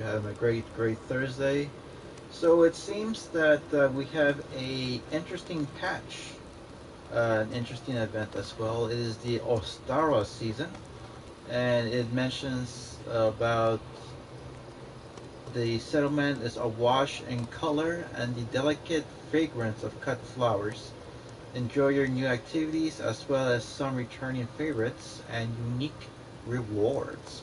Having a great Thursday. So it seems that we have a interesting patch, an interesting event as well. It is the Ostara season, and it mentions about the settlement is awash in color and the delicate fragrance of cut flowers. Enjoy your new activities as well as some returning favorites and unique rewards.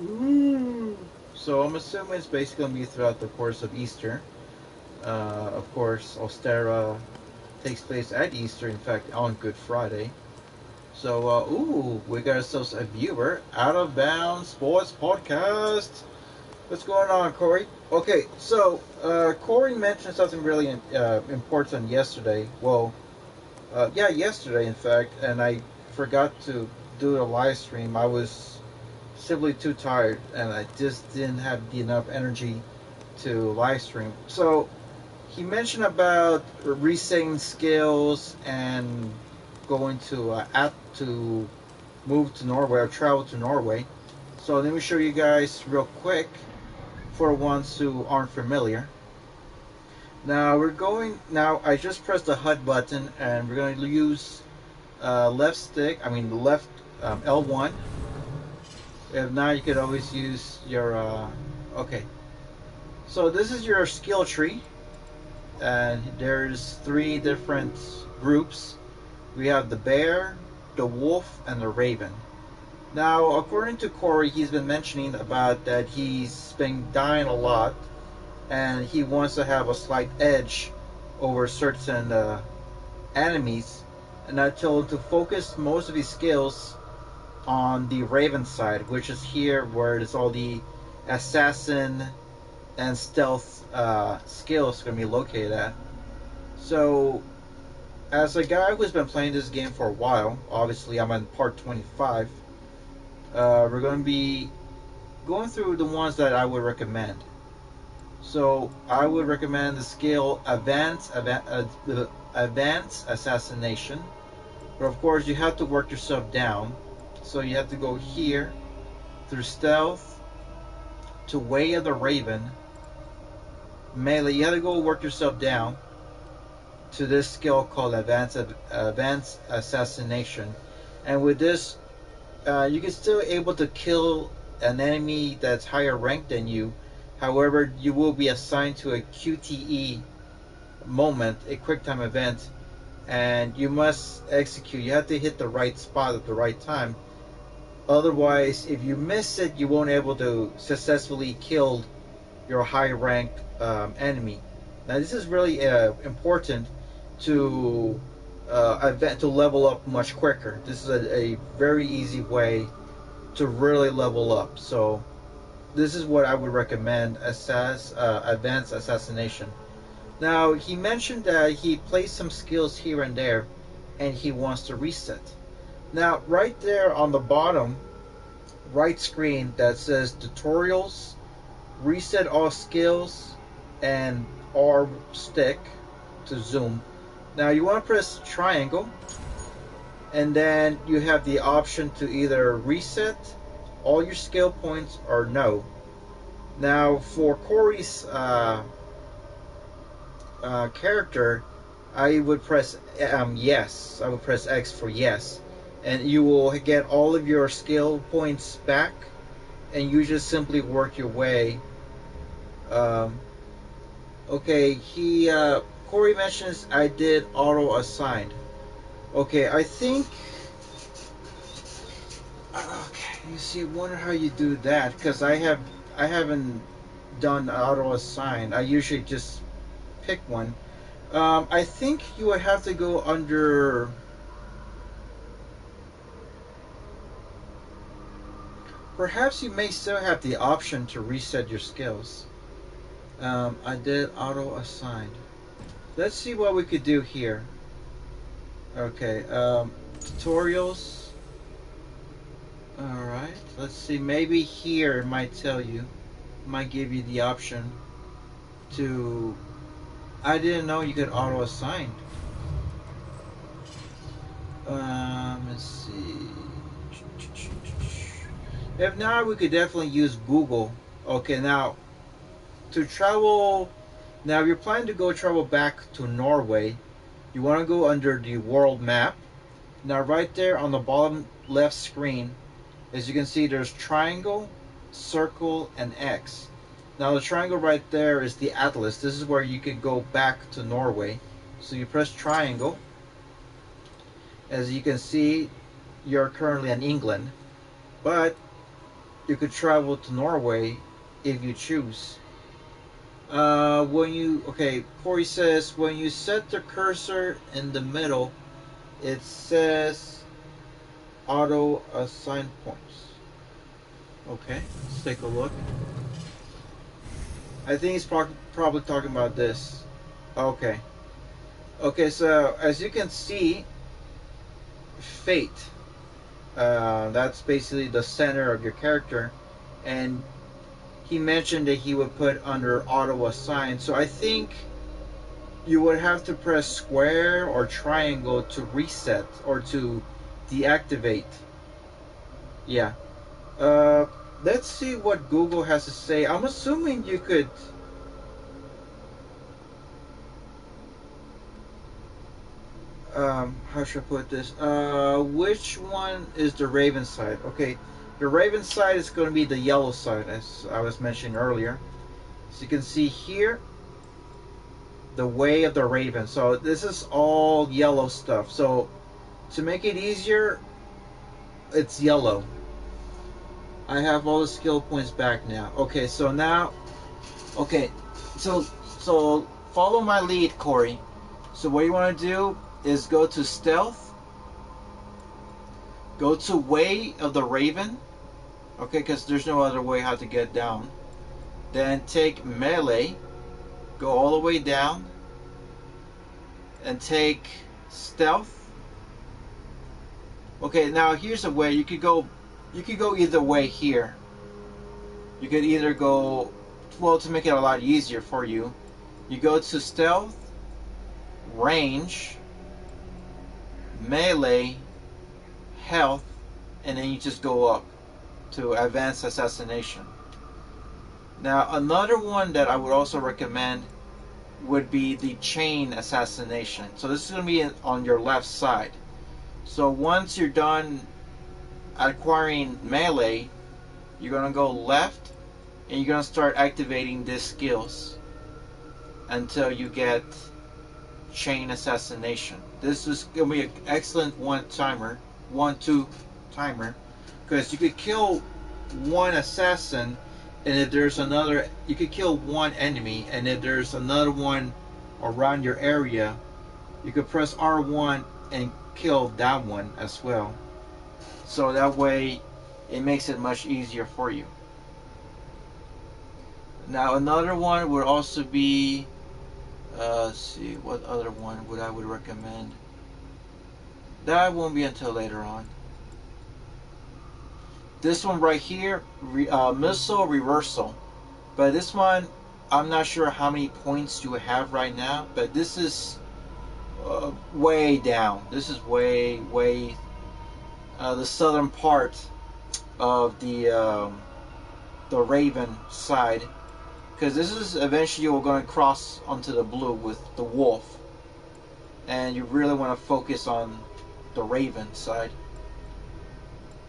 Ooh. So I'm assuming it's basically going to be throughout the course of Easter. Of course, Ostera takes place at Easter, in fact, on Good Friday. So, we got ourselves a viewer. Out of Bounds Sports Podcast. What's going on, Corey? Okay, so Corey mentioned something really important yesterday. Well, yeah, yesterday, in fact, and I forgot to do a live stream. I was simply too tired, and I just didn't have enough energy to live stream. So he mentioned about resetting skills and going to app to move to Norway or travel to Norway. So let me show you guys real quick for ones who aren't familiar. Now we're going. Now I just pressed the HUD button, and we're going to use left stick. I mean the left L1. If not, you could always use your. Okay. So this is your skill tree, and there's three different groups. We have the bear, the wolf, and the raven. Now, according to Corey, he's been mentioning about that he's been dying a lot, and he wants to have a slight edge over certain enemies. And I told him to focus most of his skills on the raven side, which is here where it's all the assassin and stealth skills going to be located at. So, as a guy who's been playing this game for a while, obviously I'm on part 25. We're going to be going through the ones that I would recommend. So I would recommend the skill Advanced Assassination, but of course you have to work yourself down. So you have to go here through Stealth to Way of the Raven, Melee. You have to go work yourself down to this skill called Advanced Assassination, and with this you can still able to kill an enemy that's higher ranked than you. However, you will be assigned to a QTE moment, a quick time event, and you must execute. You have to hit the right spot at the right time. Otherwise, if you miss it, you won't be able to successfully kill your high rank enemy. Now, this is really important to to level up much quicker. This is a very easy way to really level up. So this is what I would recommend: Advanced Assassination. Now he mentioned that he plays some skills here and there, and he wants to reset. Now right there on the bottom right screen that says tutorials, reset all skills, and R stick to zoom. Now you want to press triangle, and then you have the option to either reset all your skill points or no. Now for Corey's character, I would press yes. I would press X for yes, and you will get all of your skill points back, and you just simply work your way. Um, okay, Corey mentions I did auto assigned. Okay, I think. Okay, you see, I wonder how you do that because I haven't done auto assign. I usually just pick one. I think you would have to go under. Perhaps you may still have the option to reset your skills. I did auto assigned. Let's see what we could do here. Okay, tutorials. Alright, let's see. Maybe here it might tell you, might give you the option to. I didn't know you could auto assign. Let's see. If not, we could definitely use Google Okay, now to travel. Now, if you're planning to go travel back to Norway, you want to go under the world map. Now, right there on the bottom left screen, as you can see, there's triangle, circle, and X. Now, the triangle right there is the atlas. This is where you could go back to Norway. So you press triangle. As you can see, you're currently in England, but you could travel to Norway if you choose. Corey says, when you set the cursor in the middle, it says auto assign points. Okay, let's take a look. I think he's probably talking about this. Okay. Okay, so as you can see, fate. That's basically the center of your character. And he mentioned that he would put under auto assign. So I think you would have to press square or triangle to reset or to deactivate. Yeah. Uh, let's see what Google has to say. I'm assuming you could. How should I put this? Which one is the Raven side? Okay, the Raven side is going to be the yellow side, as I was mentioning earlier. So you can see here, the way of the Raven. So this is all yellow stuff. So to make it easier, it's yellow. I have all the skill points back now. Okay, so now, okay, so follow my lead, Corey. So what you want to do is go to stealth, go to way of the Raven, okay, because there's no other way how to get down. Then take melee, go all the way down, and take stealth. Okay, now here's a way you could go either way here. You could either go, well, to make it a lot easier for you, you go to stealth, range, melee, health, and then you just go up to advanced assassination. Now, another one that I would also recommend would be the chain assassination. So this is going to be on your left side. So once you're done acquiring melee, you're going to go left and you're going to start activating these skills until you get chain assassination. This is going to be an excellent one-two timer, because you could kill one assassin, and if there's another, you could kill one enemy, and if there's another one around your area, you could press R1 and kill that one as well. So that way it makes it much easier for you. Now another one would also be, let's see, what other one would I recommend? That won't be until later on. This one right here, missile reversal. But this one, I'm not sure how many points you have right now, but this is way down. This is way the southern part of the Raven side, because this is eventually you're going to cross onto the blue with the wolf, and you really want to focus on the Raven side.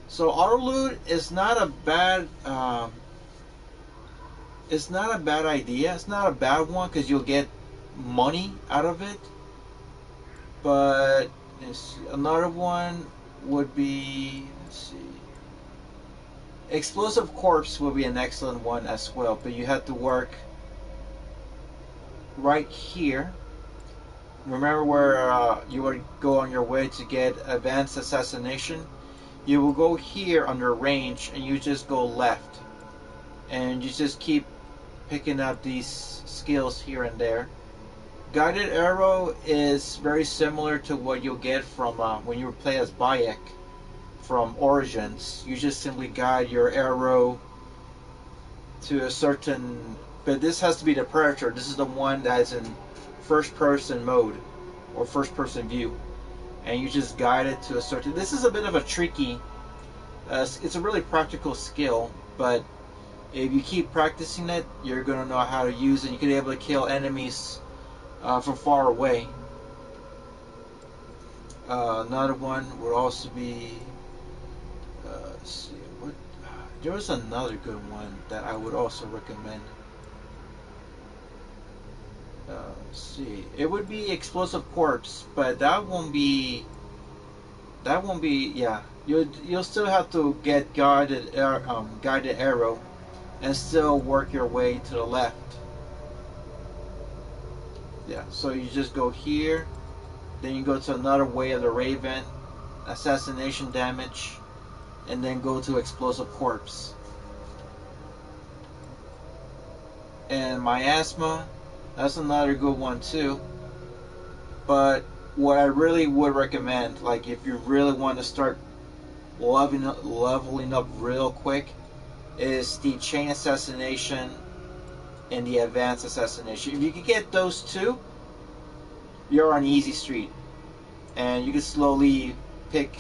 So auto loot is not a bad it's not a bad idea. It's not a bad one because you'll get money out of it. But another one would be, let's see, explosive corpse would be an excellent one as well, but you have to work right here. Remember where you would go on your way to get advanced assassination? You will go here under range and you just go left, and you just keep picking up these skills here and there. Guided arrow is very similar to what you'll get from when you play as Bayek from Origins. You just simply guide your arrow to a certain, but this has to be the Predator. This is the one that's in first person mode or first person view, and you just guide it to a certain, this is a bit of a tricky, it's a really practical skill, but If you keep practicing it, you're gonna know how to use it. You can be able to kill enemies from far away. Another one would also be. Let's see what. There was another good one that I would also recommend. Let's see. It would be Explosive Corpse, but that won't be. That won't be. Yeah, you'll still have to get guided arrow, and still work your way to the left. Yeah. So you just go here, then you go to another Way of the Raven, assassination damage, and then go to Explosive Corpse. And Miasma, that's another good one too. But what I really would recommend, like if you really want to start leveling up real quick, is the Chain Assassination and the Advanced Assassination. If you can get those two, you're on easy street. And you can slowly pick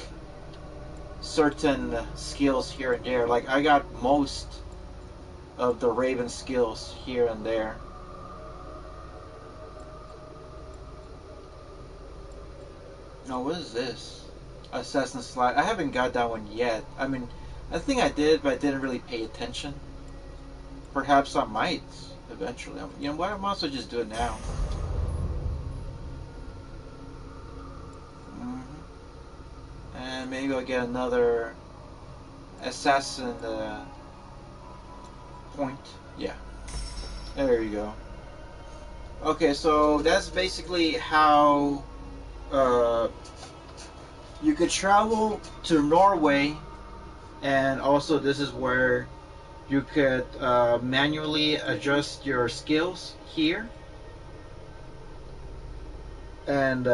certain skills here and there. Like I got most of the Raven skills here and there. No, what is this? Assassin's Slide. I haven't got that one yet. I mean, I think I did, but I didn't really pay attention. Perhaps I might eventually. You know what? I might also just do it now. And maybe I'll get another assassin point. Yeah. There you go. Okay, so that's basically how you could travel to Norway, and also this is where you could manually adjust your skills here, and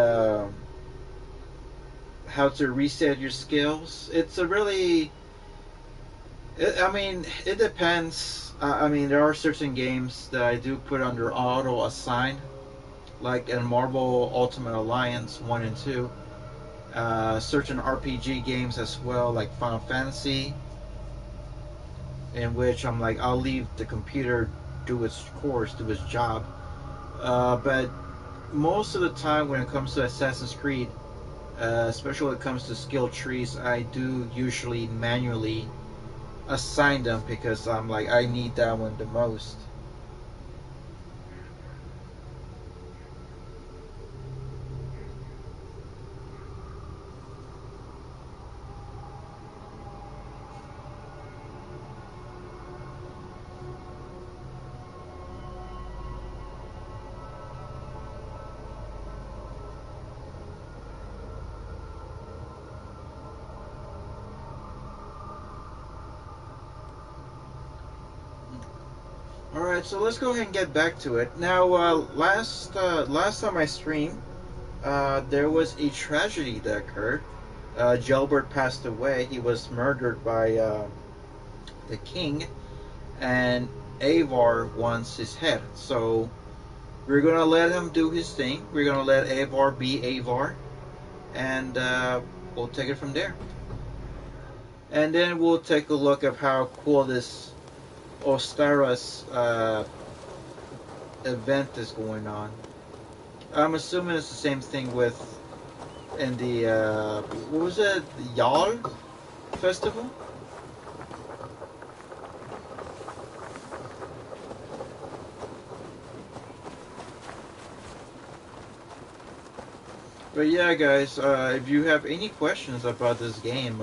how to reset your skills. It's a really, I mean, it depends. I mean, there are certain games that I do put under auto assign, like in Marvel Ultimate Alliance 1 and 2. Certain RPG games as well, like Final Fantasy, in which I'm like, I'll leave the computer do its course, do its job. But most of the time when it comes to Assassin's Creed, especially when it comes to skill trees, I do usually manually assign them because I'm like, I need that one the most. Alright, so let's go ahead and get back to it. Now, last time I streamed, there was a tragedy that occurred. Gelbert passed away. He was murdered by the king, and Avar wants his head. So we're gonna let him do his thing. We're gonna let Avar be Avar, and we'll take it from there. And then we'll take a look at how cool this Ostara's event is going on. I'm assuming it's the same thing with in the what was it, the Jarl festival? But yeah, guys, if you have any questions about this game,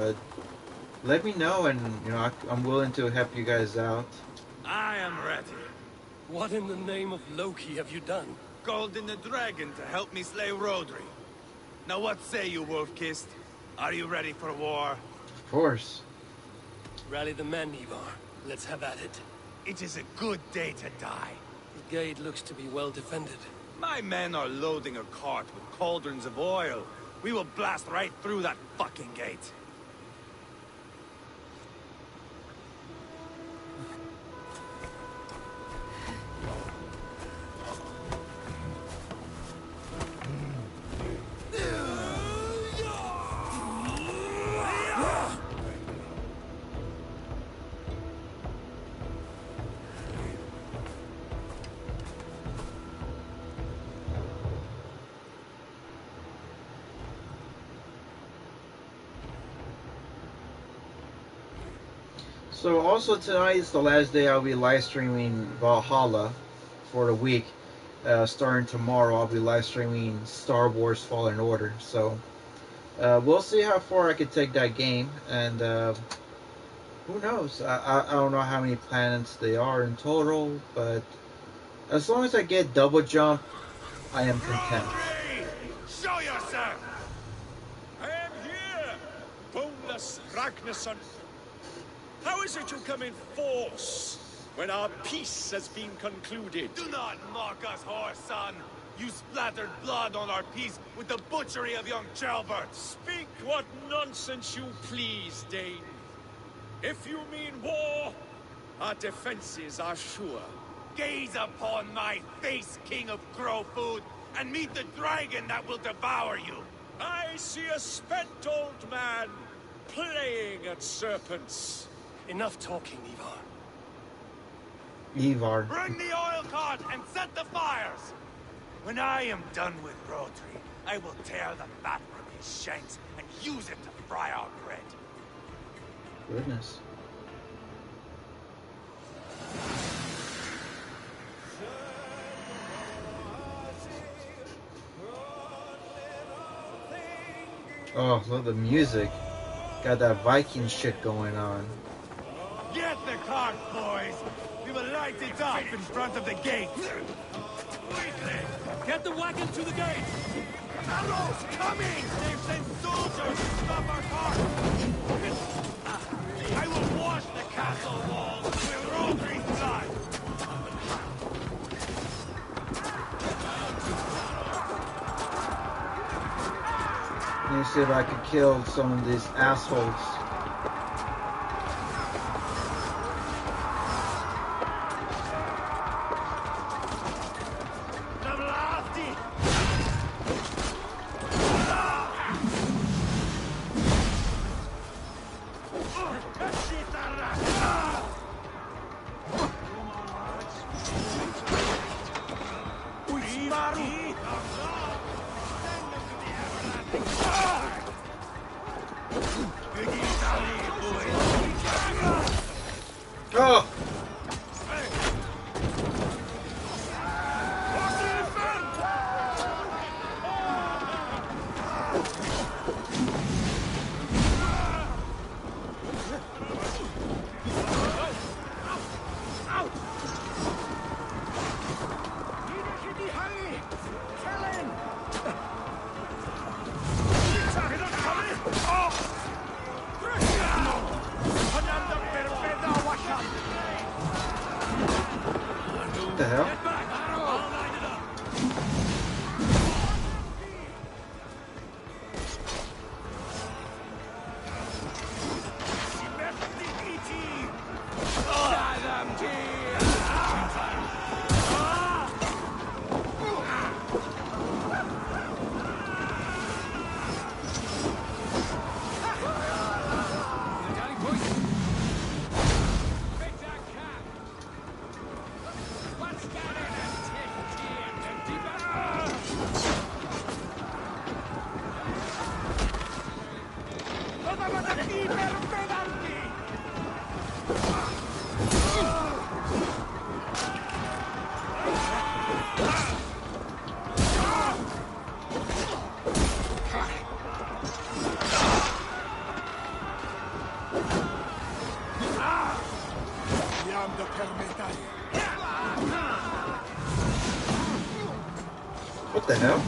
let me know, and you know I'm willing to help you guys out. I am ready. What in the name of Loki have you done? Called in the dragon to help me slay Rodri. Now what say you, Wolf-Kissed? Are you ready for war? Of course. Rally the men, Ivar. Let's have at it. It is a good day to die. The gate looks to be well defended. My men are loading a cart with cauldrons of oil. We will blast right through that fucking gate. So also tonight is the last day I'll be live streaming Valhalla for the week. Starting tomorrow, I'll be live streaming Star Wars Fallen Order. So we'll see how far I can take that game, and who knows? I don't know how many planets they are in total, but as long as I get double jump, I am content. Rodri! Show yourself! I am here, boneless Ragnarsson. How is it you come in force when our peace has been concluded? Do not mock us, whoreson! You splattered blood on our peace with the butchery of young childbirth! Speak what nonsense you please, Dane. If you mean war, our defenses are sure. Gaze upon my face, king of crow food, and meet the dragon that will devour you! I see a spent old man playing at serpents. Enough talking, Ivar. Ivar. Bring the oil cart and set the fires! When I am done with Rodri, I will tear the fat from his shanks and use it to fry our bread. Goodness. Oh, love the music. Got that Viking shit going on. Get the cart, boys! We will light it up in front of the gate! Get the wagon to the gate! Arrows coming! They've sent soldiers to stop our cart! I will wash the castle walls with Rodri's blood! Let me see if I can kill some of these assholes. Oh! What the hell? What the hell?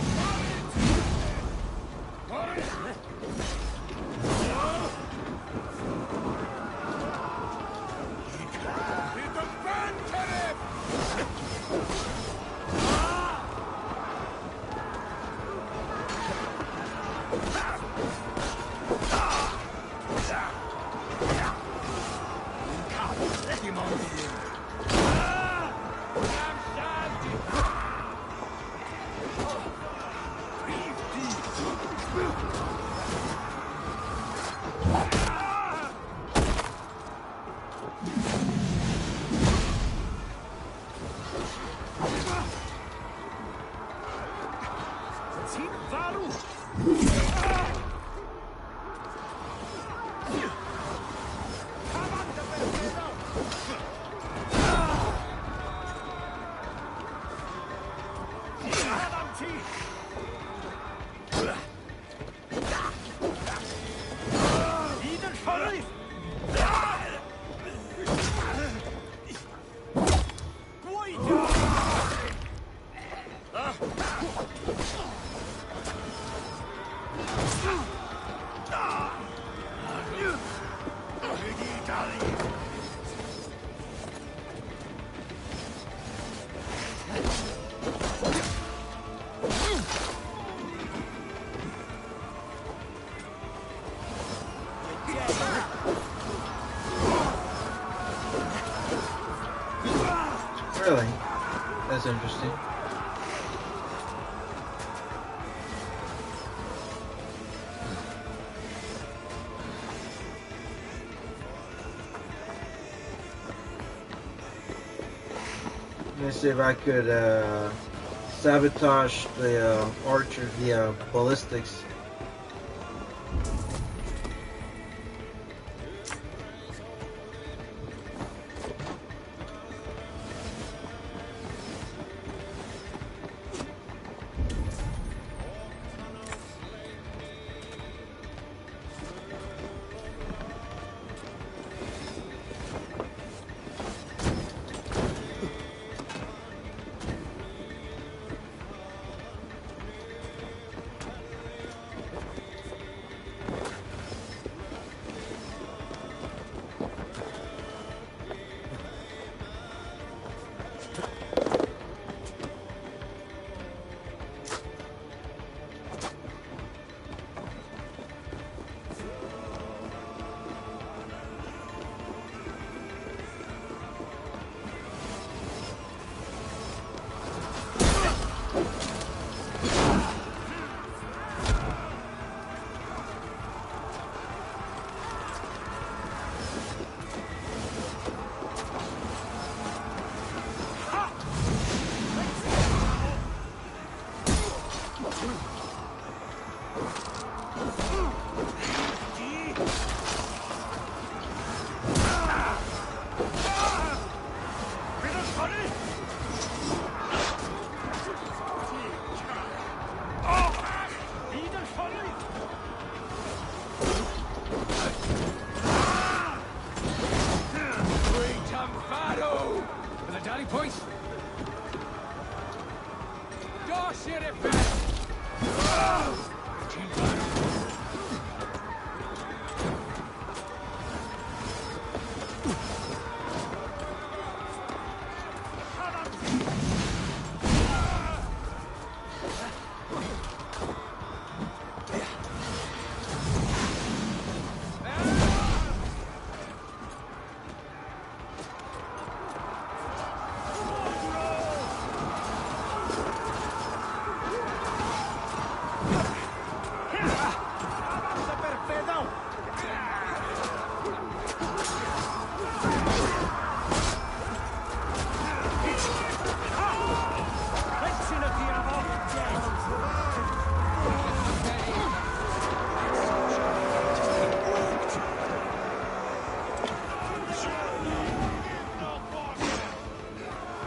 That's interesting. Let me see if I could sabotage the archer, the ballistics.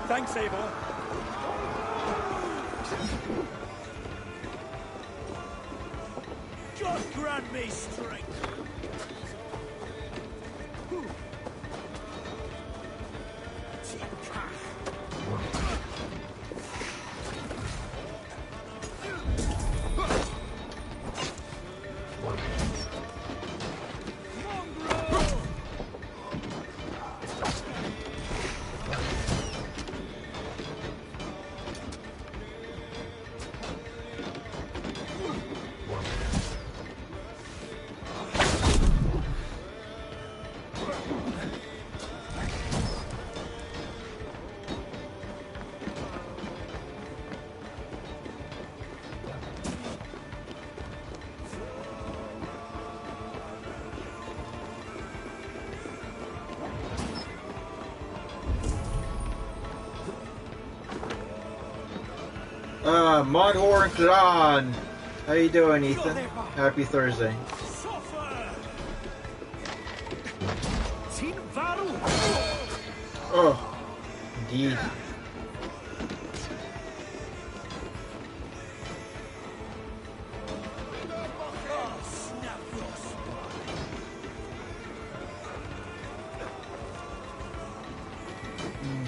Thanks, Abel. God grant me strength. Mudhorn Clan! How you doing, Ethan? Happy Thursday. Oh, indeed.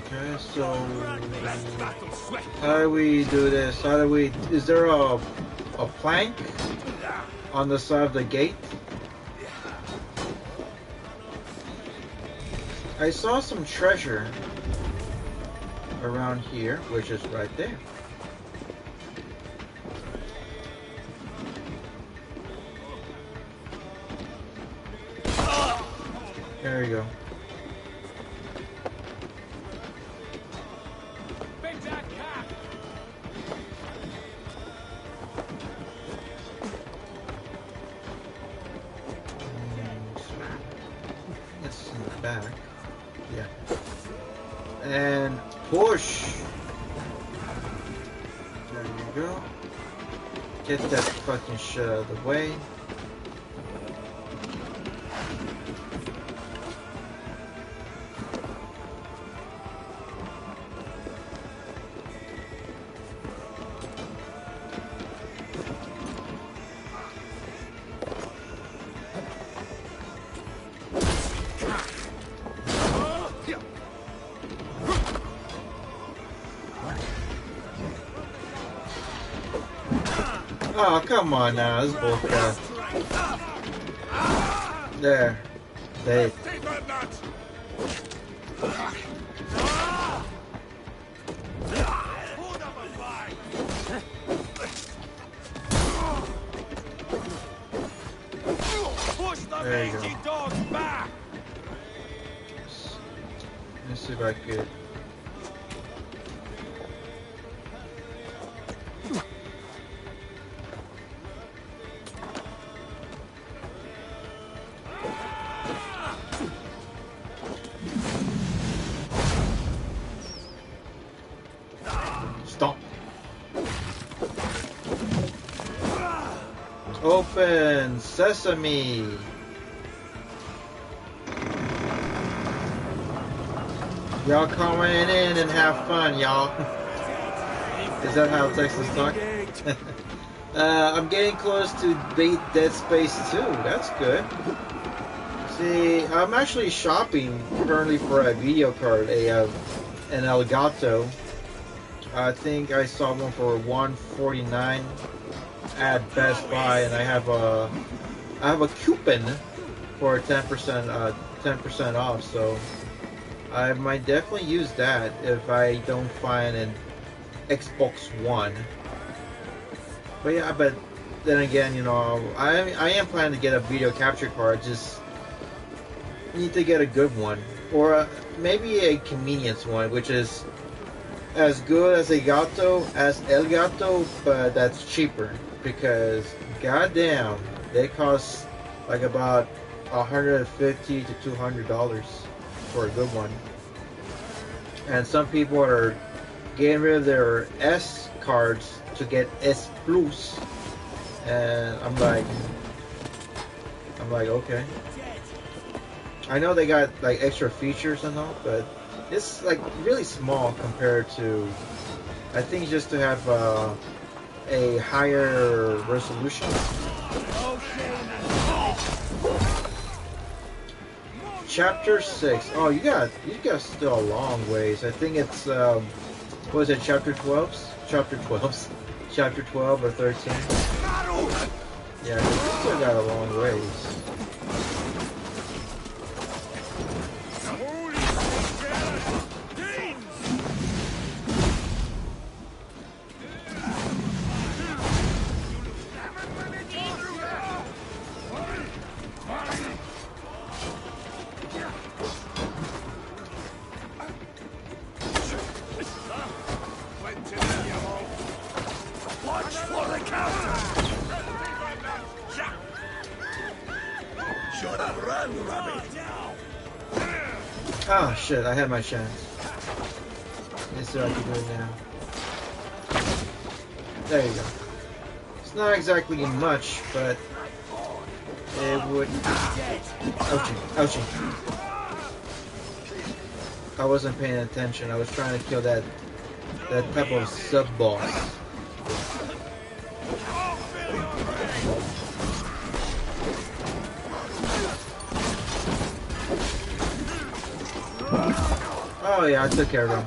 Okay, so how do we do this? How do we? Is there a plank on the side of the gate? I saw some treasure around here, which is right there. There you go. push. There you go. Get that fucking shit out of the way. Oh, come on now, this is bullcrap. There. They. There you go. Let's see if I could. Stop. Open sesame. Y'all come in and have fun, y'all. Is that how Texas talk? I'm getting close to beat Dead Space 2. That's good. See, I'm actually shopping currently for a video card, an Elgato. I think I saw one for $149 at Best Buy, and I have a coupon for 10% off. So I might definitely use that if I don't find an Xbox One. But yeah, but then again, you know, I am planning to get a video capture card. Just need to get a good one, or maybe a convenience one, which is as good as Elgato, but that's cheaper, because goddamn, they cost like about $150 to $200 for a good one. And some people are getting rid of their S cards to get S Plus, and I'm like, okay. I know they got like extra features and all, but it's like really small compared to, I think, just to have a higher resolution. Chapter 6. Oh, you got still a long ways. I think it's what is it, chapter 12? Chapter 12. Chapter 12 or 13. Yeah, you still got a long ways. Oh shit, I had my chance. Let's see what I can do now. There you go. It's not exactly much, but it would... Ouchie, ouchie. I wasn't paying attention. I was trying to kill that type of sub-boss. Oh yeah, I took care of him.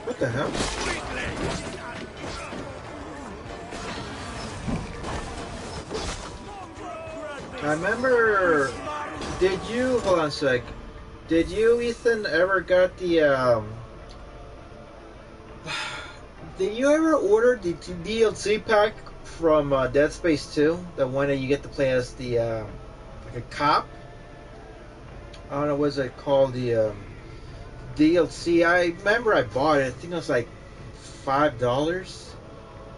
What the hell? I remember... Did you, hold on a sec, did you, Ethan, ever got the, did you ever order the DLC pack from Dead Space 2? The one that you get to play as the, like a cop? I don't know what's it called, the DLC. I remember I bought it. I think it was like $5,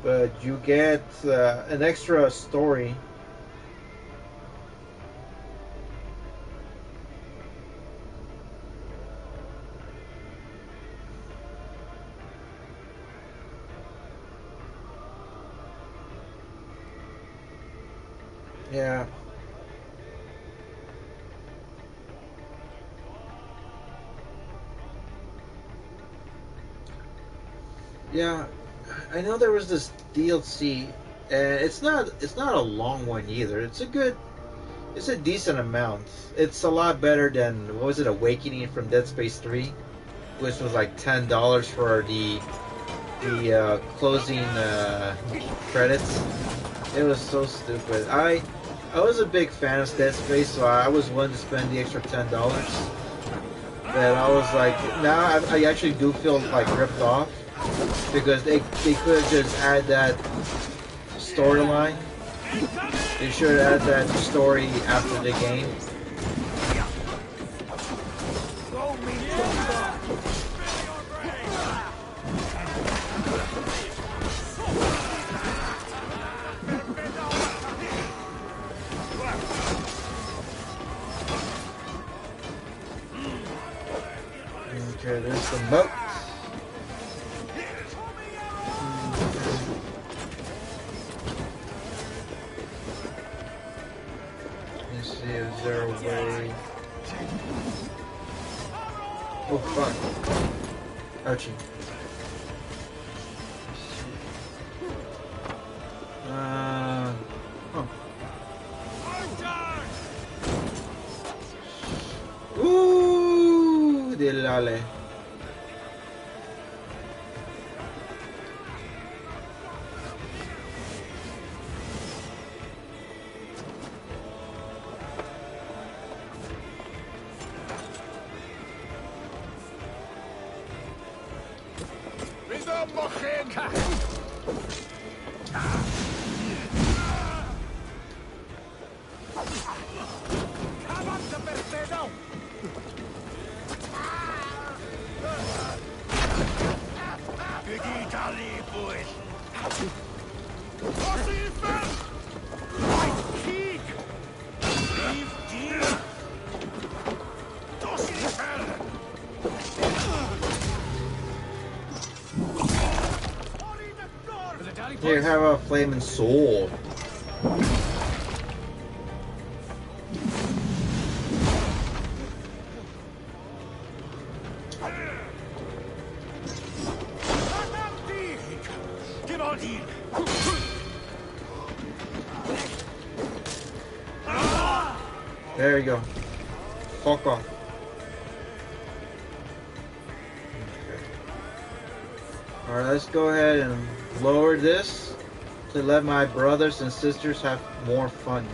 but you get an extra story. Yeah. Yeah, I know there was this DLC, and it's not a long one either. It's a decent amount. It's a lot better than, what was it, Awakening from Dead Space 3, which was like $10 for the closing credits. It was so stupid. I was a big fan of Dead Space, so I was willing to spend the extra $10. But I was like, now I actually do feel like ripped off because they could have just add that storyline. They should add that story after the game. Okay, there's the moat. Let's see, is there a way? Oh fuck. Ouchie. Huh. Ooh, delale. Here, have a flaming sword. There you go. Fuck off. Alright, let's go ahead and lower this to let my brothers and sisters have more fun.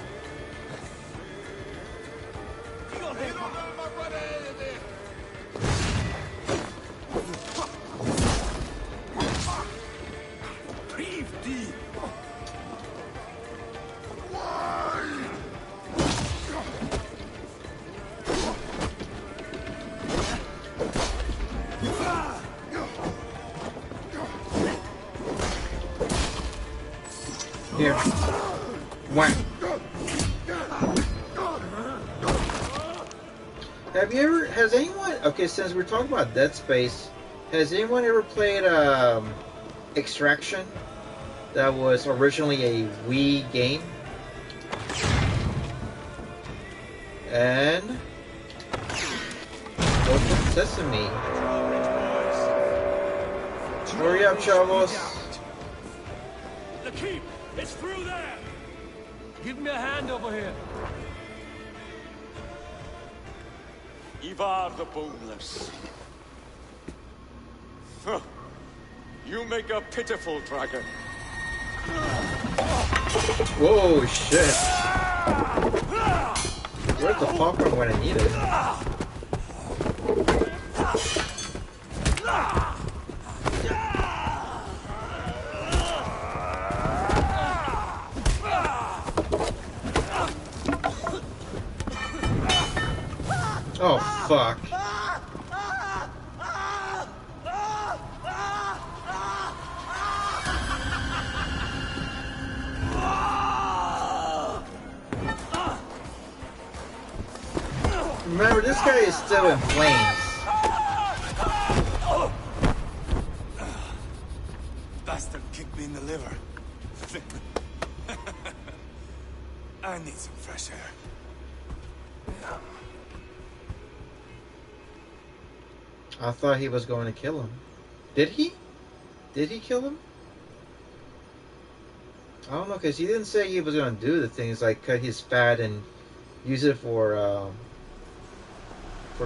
Here. Whack. Has anyone, okay, since we're talking about Dead Space, has anyone ever played Extraction? That was originally a Wii game. And Open Sesame. Hurry up, chavos. The keep! It's through there! Give me a hand over here. Ivar the Boneless. Huh. You make a pitiful dragon. Whoa, shit. Where's the popcorn when I need it? Oh, Remember, this guy is still in flames. Bastard kicked me in the liver. I need some fresh air. I thought he was going to kill him. Did he? Did he kill him? I don't know, because he didn't say he was going to do the things like cut his fat and use it for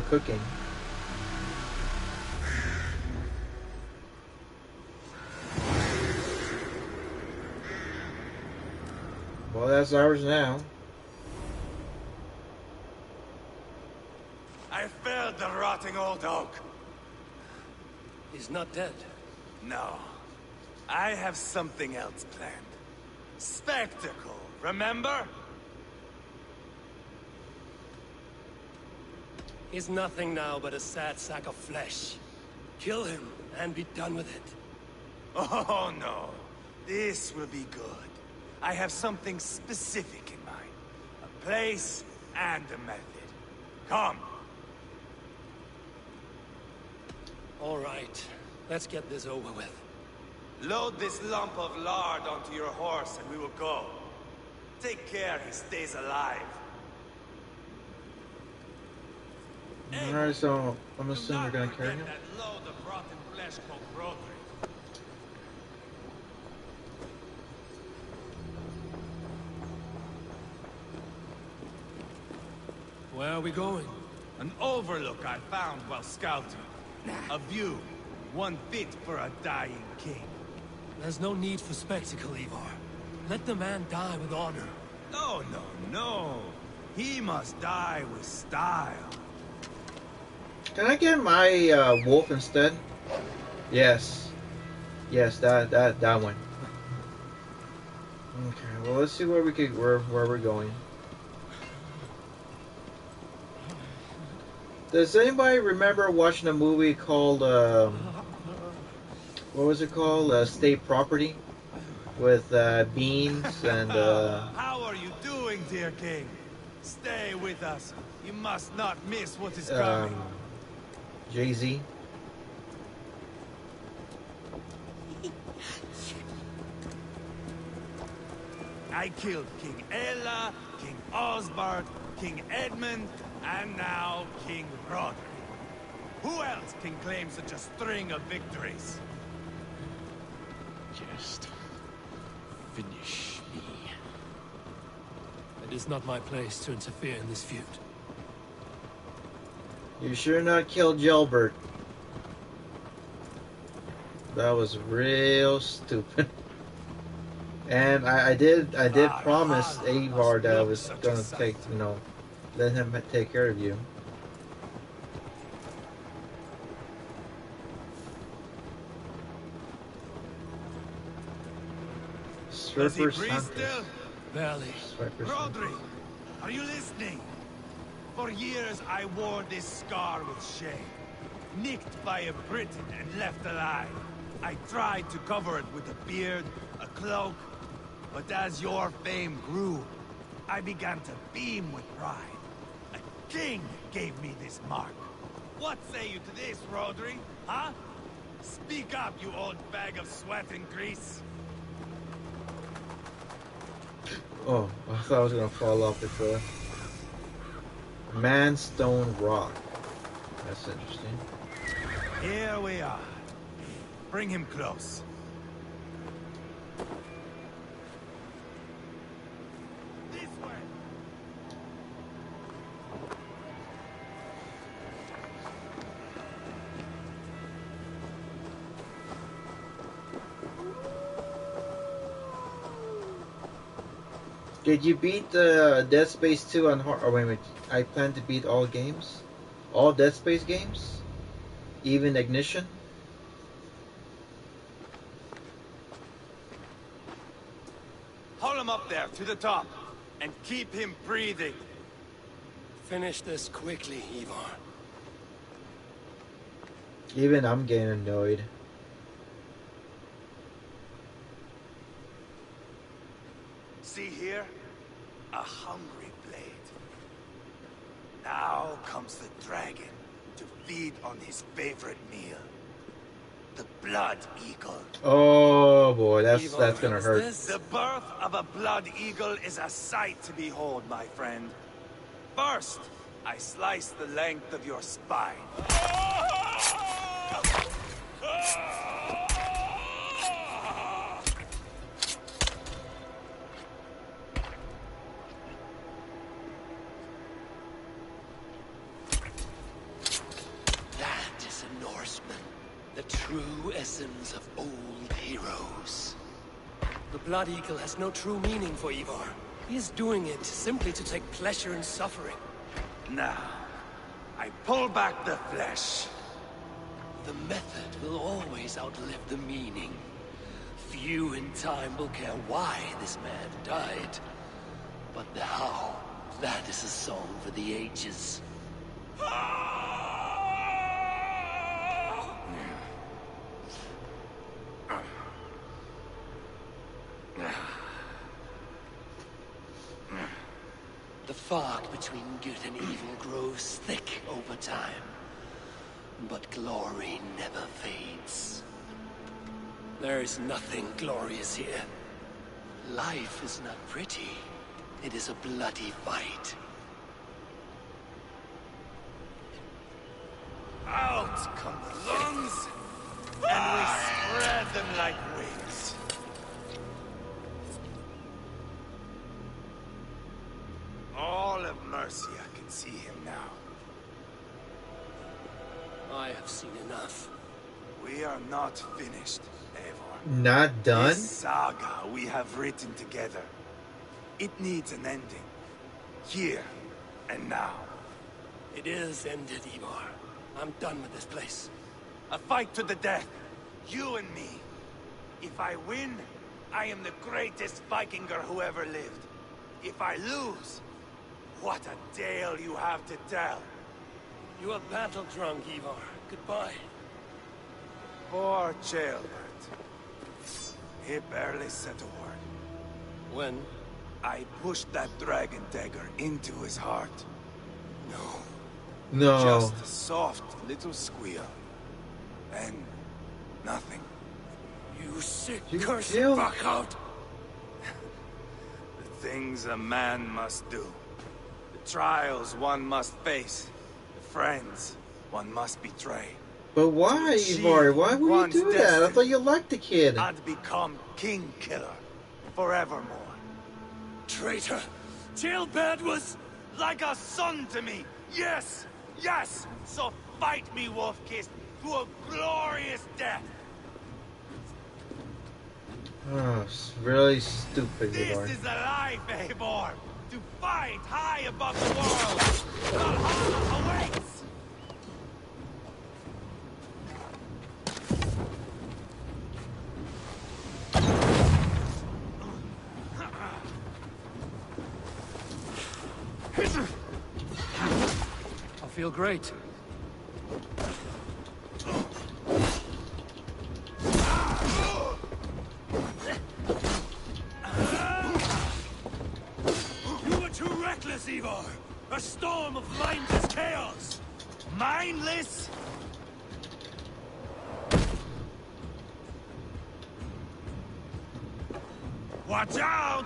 cooking. Well, that's ours now. I felled the rotting old oak. He's not dead. No. I have something else planned. Spectacle, remember? He's nothing now but a sad sack of flesh. Kill him and be done with it. Oh no. This will be good. I have something specific in mind. A place and a method. Come. All right, let's get this over with. Load this lump of lard onto your horse and we will go. Take care he stays alive. Alright, so I'm assuming we're going to carry him. That load of rotten flesh called Rodri. Where are we going? An overlook I found while scouting. A view, one fit for a dying king. There's no need for spectacle, Ivar. Let the man die with honor. No, no, no. He must die with style. Can I get my wolf instead? Yes. Yes, that one. Okay, well let's see where we're going. Does anybody remember watching a movie called what was it called? State Property, with Beans and How are you doing, dear king? Stay with us. You must not miss what is coming. Jay-Z. I killed King Ella, King Osbert, King Edmund, and now King Rodri. Who else can claim such a string of victories? Just finish me. It is not my place to interfere in this feud. You sure not killed Gelbert. That was real stupid. And I did promise Ivar that I was gonna take, let him take care of you. Does he Surfer breathe Santos. still? Barely. Surfer Santos. Rodri, are you listening? For years I wore this scar with shame. Nicked by a Briton and left alive. I tried to cover it with a beard, a cloak, but as your fame grew, I began to beam with pride. A king gave me this mark. What say you to this, Rodri? Huh? Speak up, you old bag of sweat and grease. Oh, I thought I was gonna fall off the cliff. Manstone Rock. That's interesting. Here we are. Bring him close. This way. Did you beat Dead Space 2 on hard? Oh, wait a minute. I plan to beat all games? All Dead Space games? Even Ignition? Haul him up there, to the top, and keep him breathing. Finish this quickly, Ivar. Even I'm getting annoyed. See here? A hungry blade. Now come on his favorite meal. The Blood Eagle. Oh boy, that's Ivar, gonna is hurt. this- The birth of a Blood Eagle is a sight to behold, my friend. First, I slice the length of your spine. That is a Norseman. The true essence of old heroes. The Blood Eagle has no true meaning for Ivar. He is doing it simply to take pleasure in suffering. Now, I pull back the flesh. The method will always outlive the meaning. Few in time will care why this man died. But the how, that is a song for the ages. The fog between good and evil grows thick over time. But glory never fades. There is nothing glorious here. Life is not pretty. It is a bloody fight. Out come the lungs, and we spread them like wings. All of Mercia can see him now. I have seen enough. We are not finished, Eivor. Not done? This saga we have written together, it needs an ending. Here and now. It is ended, Ivar. I'm done with this place. A fight to the death. You and me. If I win, I am the greatest Vikinger who ever lived. If I lose, what a tale you have to tell. You are battle drunk, Ivar. Goodbye. Poor Ceolbert. He barely said a word. When? I pushed that dragon dagger into his heart. No. No. Just a soft little squeal. And nothing. You sick, You cursed killed- fuck-out! The things a man must do. The trials one must face. The friends one must betray. But why, achieve Ivar? Why would you one's do that? I destiny. thought you liked the kid. And become king killer. Forevermore. Traitor! Ceolbert was... Like a son to me. Yes. Yes. So fight me, Wolf-Kissed, to a glorious death. Oh, it's really stupid, This Ivar. is a life, Eivor. To fight high above the world. Valhalla awaits. I feel great. You were too reckless, Eivor. A storm of mindless chaos. Mindless? Watch out!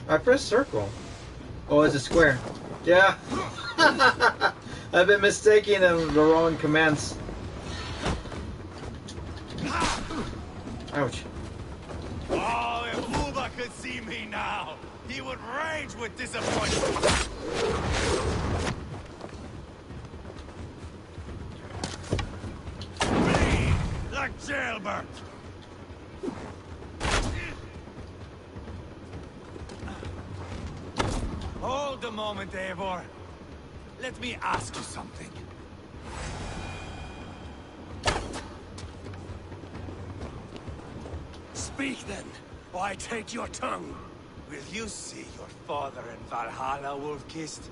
I pressed circle. Oh, it's a square. Yeah. I've been mistaking the wrong commands. Ouch. Oh, if Uba could see me now, he would rage with disappointment. Bleed like Ceolbert. Hold a moment, Eivor. Let me ask you something. Speak then, or I take your tongue. Will you see your father in Valhalla, Wolf-Kissed?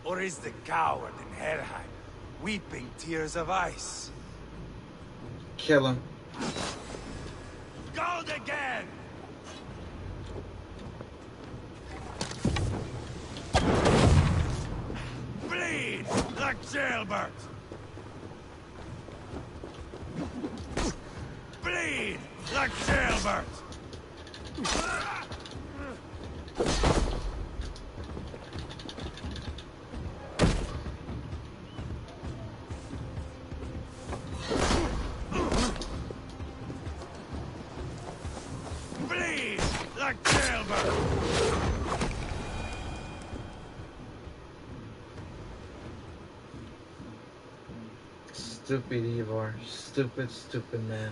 Or is the coward in Helheim weeping tears of ice? Kill him. Gold again! Bleed like jailbird! Bleed like jailbird! Bleed like jailbird! Stupid Ivor. Stupid, stupid man.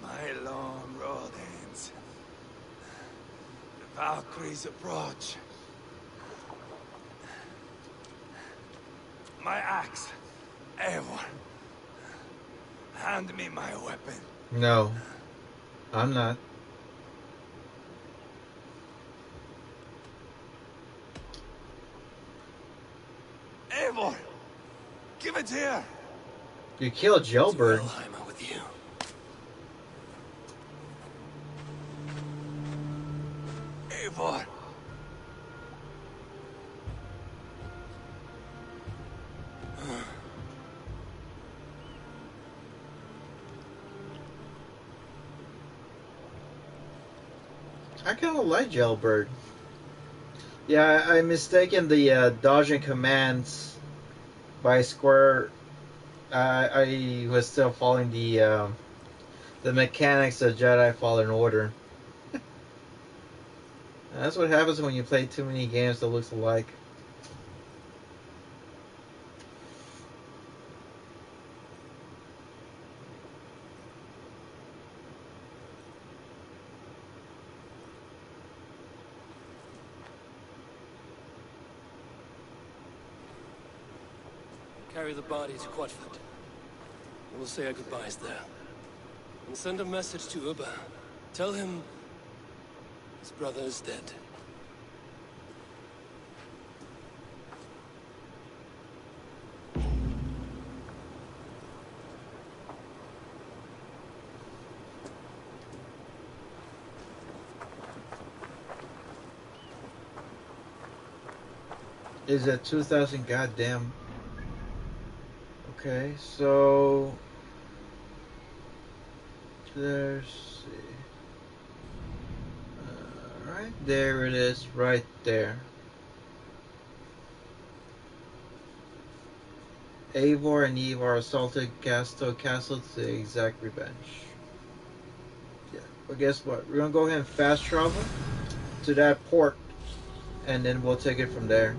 My long road ends. The Valkyries approach. My axe. Eivor. Hand me my weapon. No, I'm not. Eivor! Give it here! You killed Jailbird. Valhalla with you. Eivor! I kind of like Jailbird. Yeah, I mistaken the dodging commands by square. I was still following the mechanics of Jedi Fallen Order. That's what happens when you play too many games that looks alike. Carry the body to Quatford. We'll say our goodbyes there. And send a message to Uba. Tell him his brother is dead. Is it 2000 goddamn? Okay, so there's right there it is, right there. Eivor and Ivar assaulted Gasto Castle to the exact revenge. Yeah, but guess what? We're gonna go ahead and fast travel to that port, and then we'll take it from there.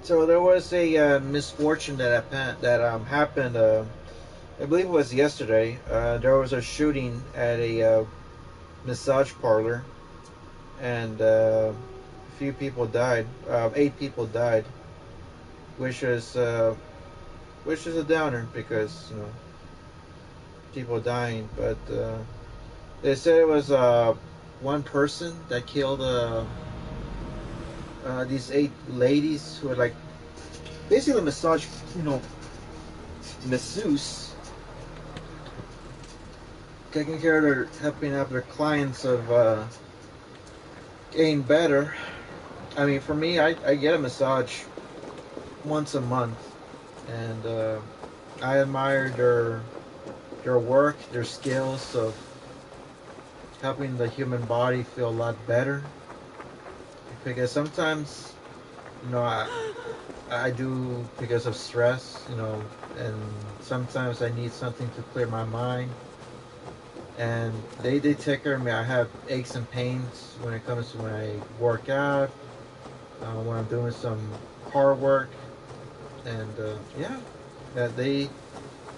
So there was a misfortune that happened. I believe it was yesterday. There was a shooting at a massage parlor, and a few people died. 8 people died, which is a downer because people dying. But they said it was one person that killed these 8 ladies who were like basically massage, masseuse, taking care of helping out their clients of getting better. I mean, for me, I get a massage once a month, and I admire their work, their skills of helping the human body feel a lot better. Because sometimes, I do because of stress, and sometimes I need something to clear my mind. And they take care of me. I have aches and pains when it comes to when I work out, when I'm doing some car work, and they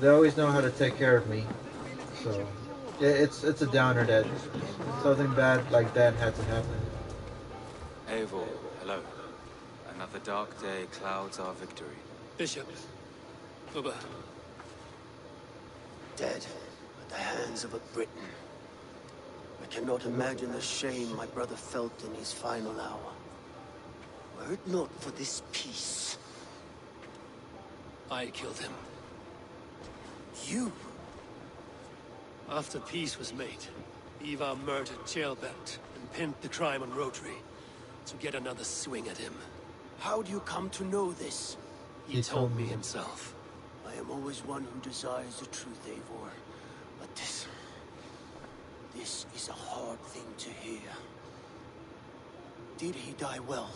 always know how to take care of me. So it's a downer that something bad like that had to happen. Eivor Hello. Another dark day clouds our victory. Bishop. Uber. Dead at the hands of a Briton. I cannot imagine the shame my brother felt in his final hour. Were it not for this peace. I killed him. You? After peace was made, Ivar murdered Jailbelt and pinned the crime on Rotary to get another swing at him. How do you come to know this? He told me himself. I am always one who desires the truth, Eivor. But this is a hard thing to hear. Did he die well?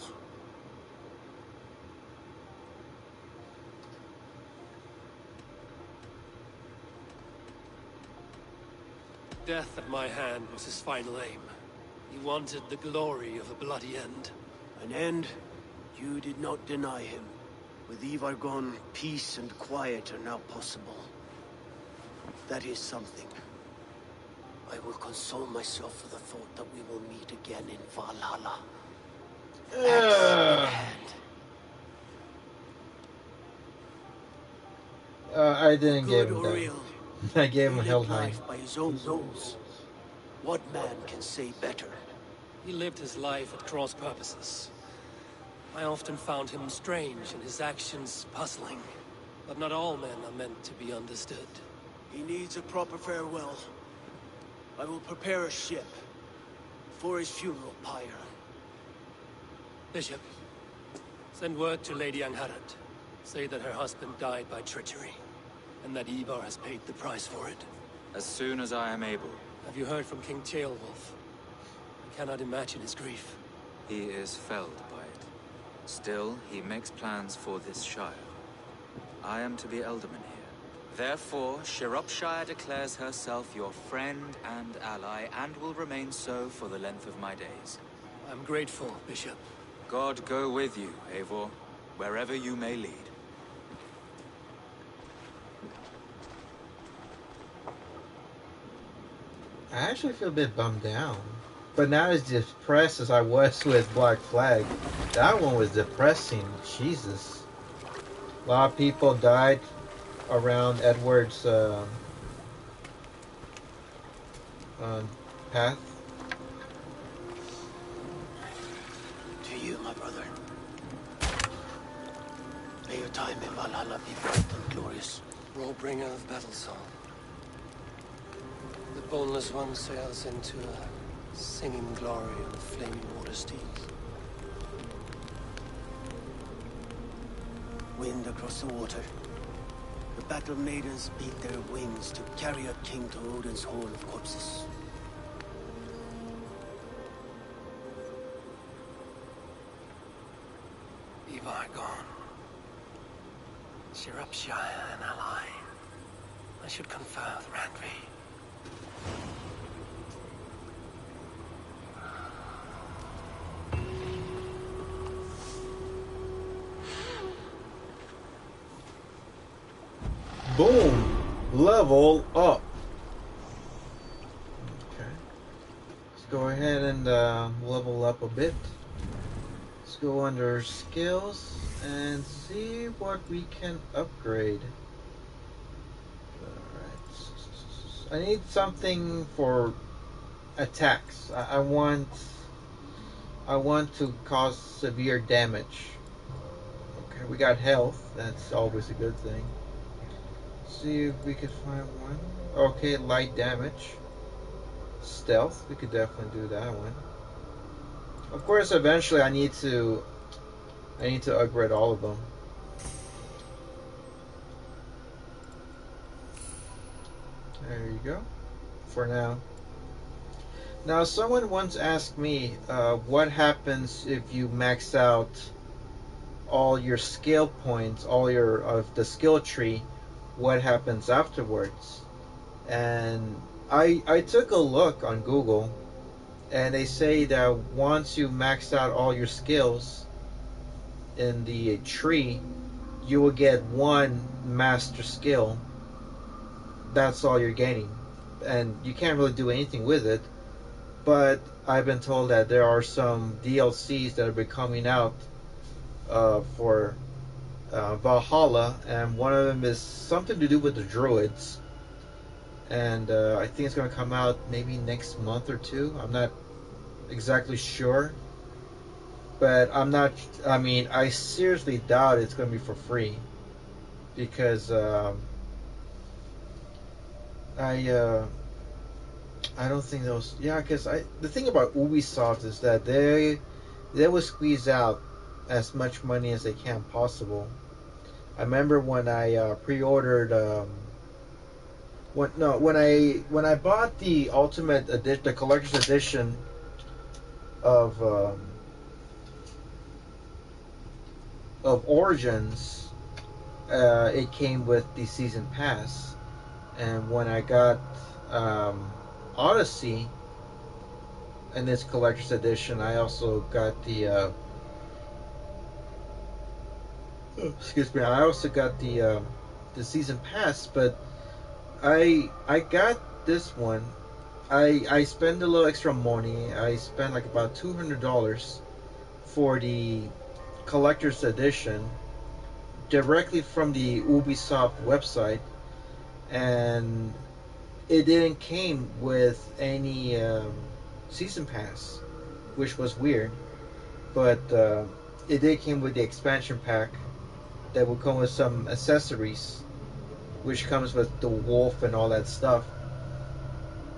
Death at my hand was his final aim. He wanted the glory of a bloody end. An end you did not deny him. With Ivar gone, peace and quiet are now possible. That is something. I will console myself with the thought that we will meet again in Valhalla. Axe in hand. I didn't give Good him or that. ill, I gave him he lived Hildheim. life by his own rules. What man can say better? He lived his life at cross purposes. I often found him strange and his actions puzzling. But not all men are meant to be understood. He needs a proper farewell. I will prepare a ship for his funeral pyre. Bishop, send word to Lady Angharad. Say that her husband died by treachery, and that Ivar has paid the price for it. As soon as I am able. Have you heard from King Ceolwulf? I cannot imagine his grief. He is felled by it. Still, he makes plans for this shire. I am to be Elderman here. Therefore, Shropshire declares herself your friend and ally, and will remain so for the length of my days. I'm grateful, Bishop. God go with you, Eivor, wherever you may lead. I actually feel a bit bummed down. But not as depressed as I was with Black Flag. That one was depressing. Jesus. A lot of people died around Edward's path. To you, my brother. May your time in Valhalla be bright and glorious. Warbringer of battle song. The boneless one sails into a singing glory on flaming water steeds. Wind across the water. The battle maidens beat their wings to carry a king to Odin's hall of corpses. Ivar gone. Shropshire an ally. I should confer with Randvi. Boom! Level up. Okay. Let's go ahead and level up a bit. Let's go under skills and see what we can upgrade. Alright. I need something for attacks. I want to cause severe damage. Okay, we got health. That's always a good thing. See if we could find one. Okay, light damage. Stealth, we could definitely do that one. Of course, eventually I need to upgrade all of them. There you go. For now. Now, someone once asked me, what happens if you max out all your skill points, all your of the skill tree? What happens afterwards? And I took a look on Google, and they say that once you max out all your skills in the tree, you will get one master skill. That's all you're gaining, and you can't really do anything with it. But I've been told that there are some DLCs that will be coming out for Valhalla, and one of them is something to do with the druids. And I think it's going to come out maybe next month or two. I'm not exactly sure, but I'm not. I mean, I seriously doubt it's going to be for free because I I don't think those. Yeah, because the thing about Ubisoft is that they will squeeze out as much money as they can possible. I remember when I pre-ordered when I bought the ultimate edition, the collector's edition of Origins, it came with the season pass, and when I got Odyssey in its collector's edition, I also got excuse me, I also got the season pass, but I got this one. I spent a little extra money. I spent like about $200 for the collector's edition directly from the Ubisoft website, and it didn't came with any season pass, which was weird. But it did came with the expansion pack that would come with some accessories, which comes with the wolf and all that stuff.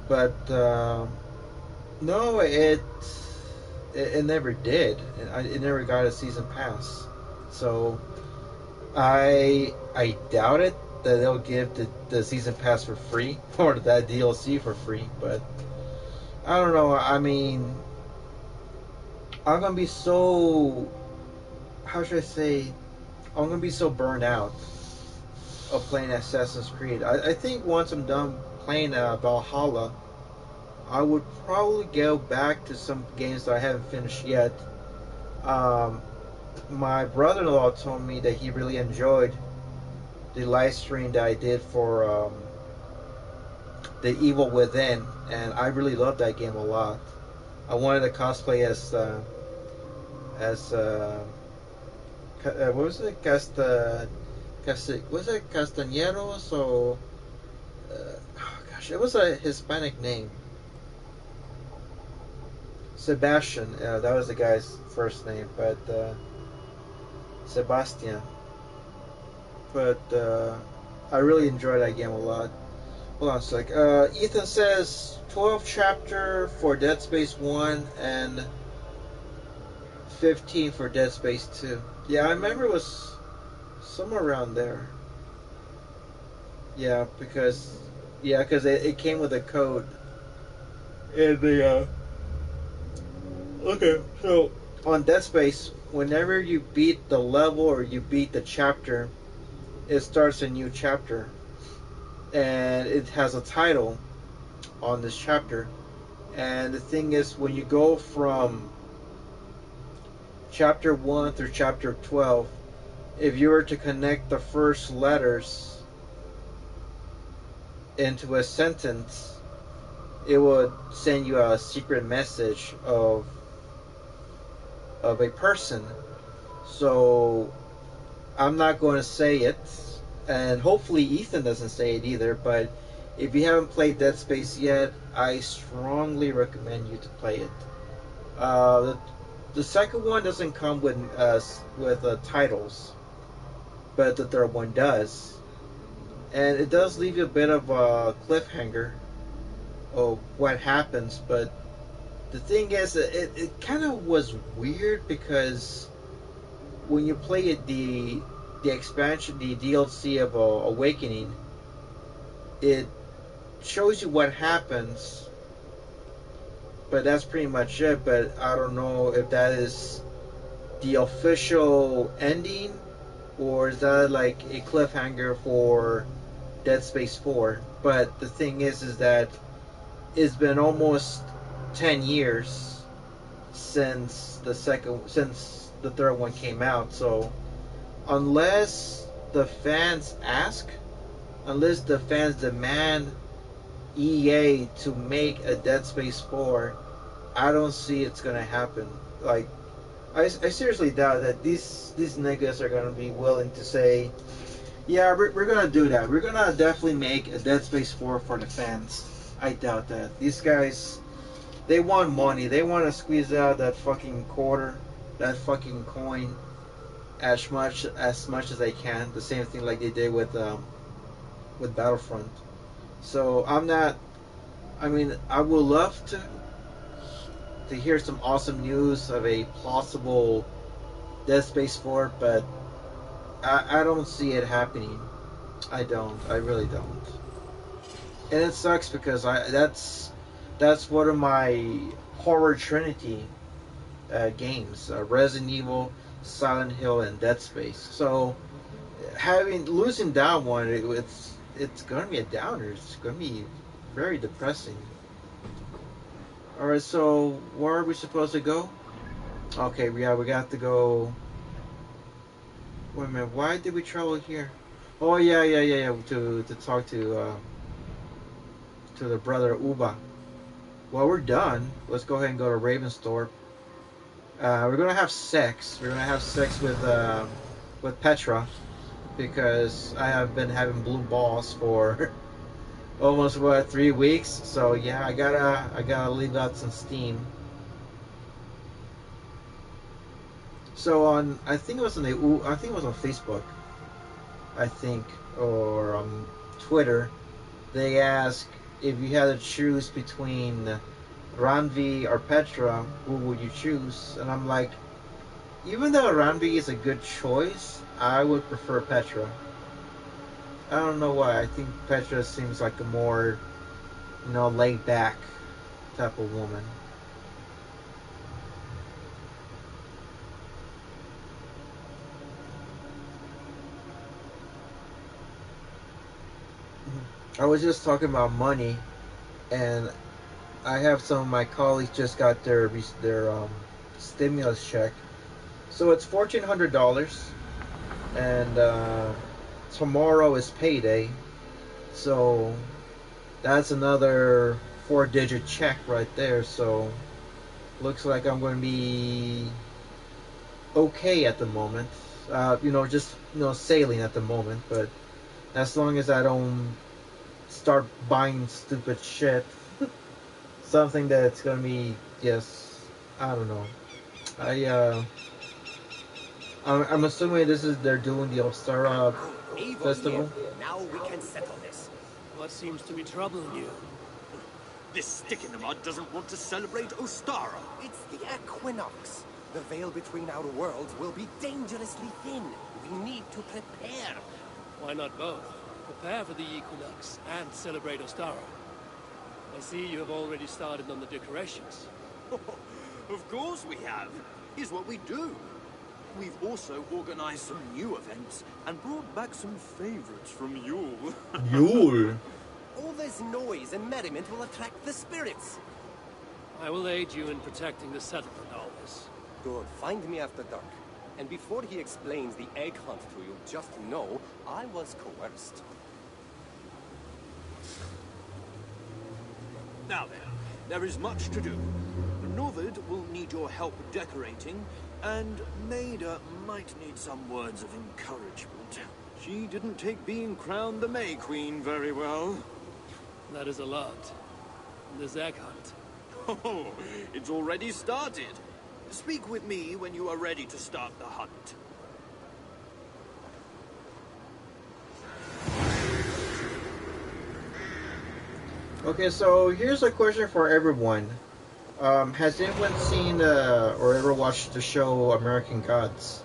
But no, it never did. It never got a season pass. So I doubt it that they'll give the season pass for free or that DLC for free. But I don't know. I mean, I'm gonna be so, how should I say? I'm gonna be so burned out of playing Assassin's Creed. I think once I'm done playing Valhalla, I would probably go back to some games that I haven't finished yet. Um, my brother-in-law told me that he really enjoyed the live stream that I did for The Evil Within, and I really loved that game a lot. I wanted to cosplay as what was it? Was it Castañeros or oh gosh, it was a Hispanic name. Sebastian, that was the guy's first name, but Sebastian. But I really enjoyed that game a lot. Hold on a sec. Ethan says 12 chapter for Dead Space 1 and 15 for Dead Space 2. Yeah, I remember it was somewhere around there. Yeah, because it came with a code. And the okay, so on Dead Space, whenever you beat the level or you beat the chapter, it starts a new chapter, and it has a title on this chapter. And the thing is, when you go from chapter 1 through chapter 12, if you were to connect the first letters into a sentence, it would send you a secret message of a person. So I'm not going to say it, and hopefully Ethan doesn't say it either, but if you haven't played Dead Space yet, I strongly recommend you to play it. The second one doesn't come with titles, but the third one does. And it does leave you a bit of a cliffhanger of what happens, but the thing is, it kind of was weird because when you play it, the expansion, the DLC of Awakening, it shows you what happens, but that's pretty much it. But I don't know if that is the official ending or is that like a cliffhanger for Dead Space 4. But the thing is that it's been almost 10 years since the third one came out. So unless the fans ask, unless the fans demand EA to make a Dead Space 4, I don't see it's gonna happen. Like, I seriously doubt that these niggas are gonna be willing to say, yeah, we're gonna do that. We're gonna definitely make a Dead Space 4 for the fans. I doubt that. These guys, they want money. They want to squeeze out that fucking quarter, that fucking coin, as much as they can. The same thing like they did with Battlefront. So I'm not. I mean, I would love to hear some awesome news of a plausible Dead Space 4, but I don't see it happening. I don't. I really don't. And it sucks because that's one of my horror trinity games: Resident Evil, Silent Hill, and Dead Space. So having losing that one, it's gonna be a downer. It's gonna be very depressing. All right, so where are we supposed to go? Okay, we got to go. Wait a minute, why did we travel here? Oh yeah. To talk to the brother Uba. Well, we're done. Let's go ahead and go to Ravensthorpe. We're gonna have sex. We're gonna have sex with Petra because I have been having blue balls for almost 3 weeks. So yeah, I gotta leave out some steam. So I think it was I think it was on Facebook. I think or on Twitter. They asked if you had to choose between Ranvi or Petra, who would you choose? And I'm like, even though Ranvi is a good choice, I would prefer Petra. I don't know why. I think Petra seems like a more, laid back type of woman. I was just talking about money, and I have some of my colleagues just got their stimulus check. So it's $1,400, and tomorrow is payday. So that's another four-digit check right there. So looks like I'm going to be okay at the moment. Just sailing at the moment. But as long as I don't start buying stupid shit, something that's going to be just, I don't know. I I'm assuming they're doing the Ostara festival. Now we can settle this. What seems to be troubling you? This stick in the mud doesn't want to celebrate Ostara. It's the equinox. The veil between our worlds will be dangerously thin. We need to prepare. Why not both? Prepare for the equinox and celebrate Ostara. I see you have already started on the decorations. Of course we have. Here's what we do. We've also organized some new events and brought back some favorites from Yule. Yule. All this noise and merriment will attract the spirits. I will aid you in protecting the settlement, always. Good. Find me after dark. And before he explains the egg hunt to you, just know I was coerced. Now then, there is much to do. Novid will need your help decorating, and Maida might need some words of encouragement. She didn't take being crowned the May Queen very well. That is a lot. And this egg hunt. Oh, it's already started. Speak with me when you are ready to start the hunt. Okay, so here's a question for everyone. Has anyone seen or ever watched the show American Gods?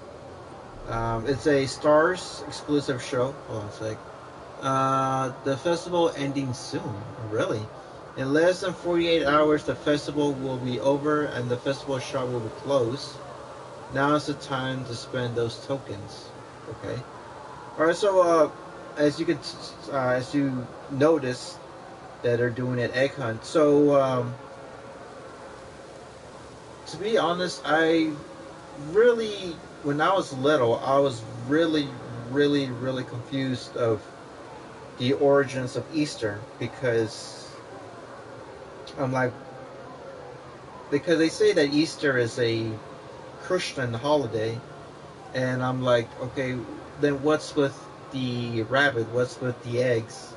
It's a Stars exclusive show. Hold on a sec. The festival ending soon. Really? In less than 48 hours, the festival will be over and the festival shop will be closed. Now is the time to spend those tokens. Okay. All right. So, as you notice, that are doing an egg hunt. So, to be honest, when I was little, I was really, really, really confused of the origins of Easter because I'm like, because they say that Easter is a Christian holiday, and I'm like, okay, then what's with the rabbit? What's with the eggs?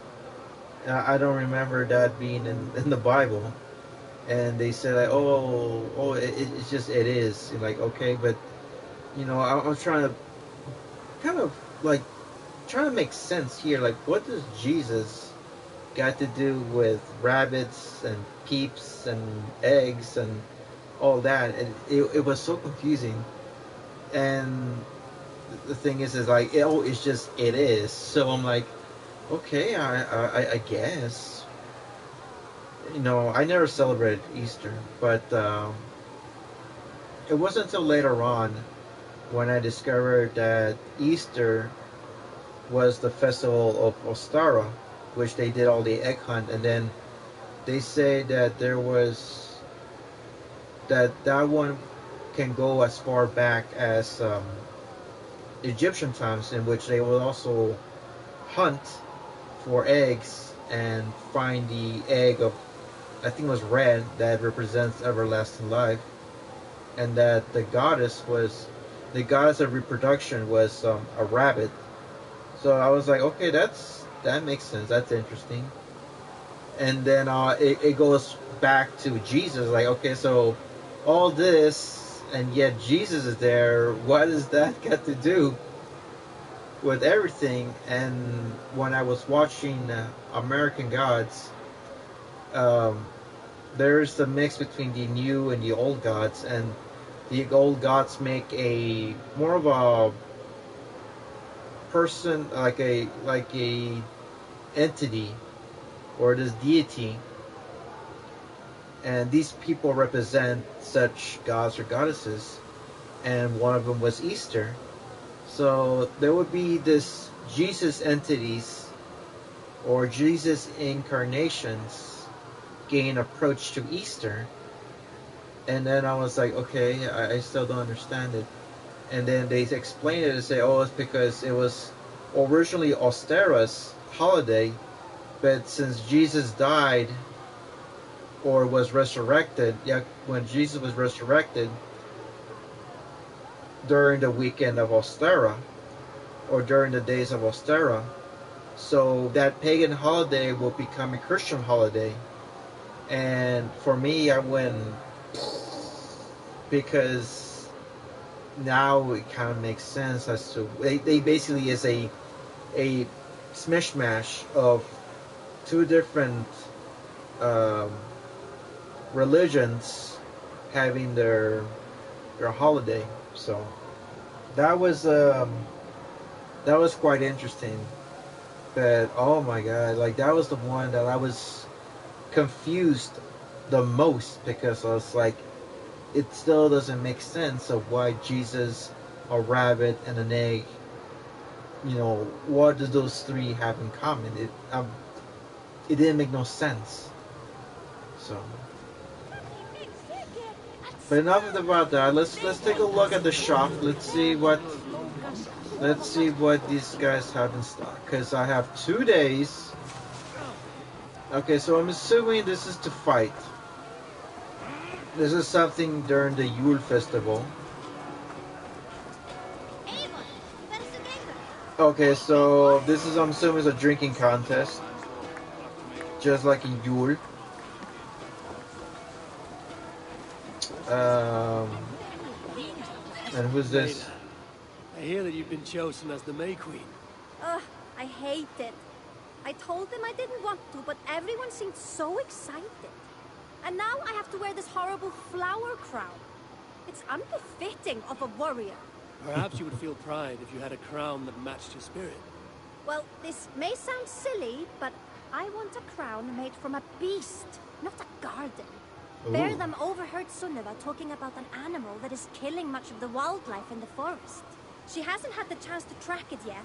I don't remember that being in the Bible. And they said like, oh, it's just it is. You're like, okay, but I'm trying to kind of like trying to make sense here. Like, what does Jesus got to do with rabbits and peeps and eggs and all that? And it was so confusing. And the thing is like, it's just it is. So I'm like, okay, I guess. I never celebrated Easter, but it wasn't until later on when I discovered that Easter was the festival of Ostara, which they did all the egg hunt, and then they say that there was that one can go as far back as Egyptian times, in which they will also hunt for eggs and find the egg of, I think it was red, that represents everlasting life, and that the goddess of reproduction was a rabbit. So I was like, okay, that makes sense. That's interesting. And then it goes back to Jesus. Like, okay, so all this, and yet Jesus is there. What does that got to do with everything? And when I was watching American Gods, um, there's the mix between the new and the old gods, and the old gods make a more of a person, like a entity or this deity, and these people represent such gods or goddesses, and one of them was Easter. So there would be this Jesus entities or Jesus incarnations gain approach to Easter. And then I was like, okay, I still don't understand it. And then they explain it and say, oh, it's because it was originally Ostera's holiday, but since Jesus died or was resurrected, when Jesus was resurrected during the weekend of Ostera or during the days of Ostera, so that pagan holiday will become a Christian holiday. And for me, I went, because now it kind of makes sense as to they basically is a smishmash of two different um, religions having their holiday. So that was quite interesting. But oh my god, like that was the one that I was confused the most, because I was like, it still doesn't make sense of why Jesus, a rabbit, and an egg. What do those three have in common? It didn't make no sense. So, but enough about that. Let's take a look at the shop. Let's see what these guys have in stock. Cause I have 2 days. Okay, so I'm assuming this is to fight. This is something during the Yule festival. Okay, so this is, I'm assuming, is a drinking contest, just like in Yule. And who's this? I hear that you've been chosen as the May Queen. Ugh, I hate it. I told them I didn't want to, but everyone seemed so excited. And now I have to wear this horrible flower crown. It's unbefitting of a warrior. Perhaps you would feel pride if you had a crown that matched your spirit. Well, this may sound silly, but I want a crown made from a beast, not a garden. Ooh. Beardam overheard Sunniva talking about an animal that is killing much of the wildlife in the forest. She hasn't had the chance to track it yet,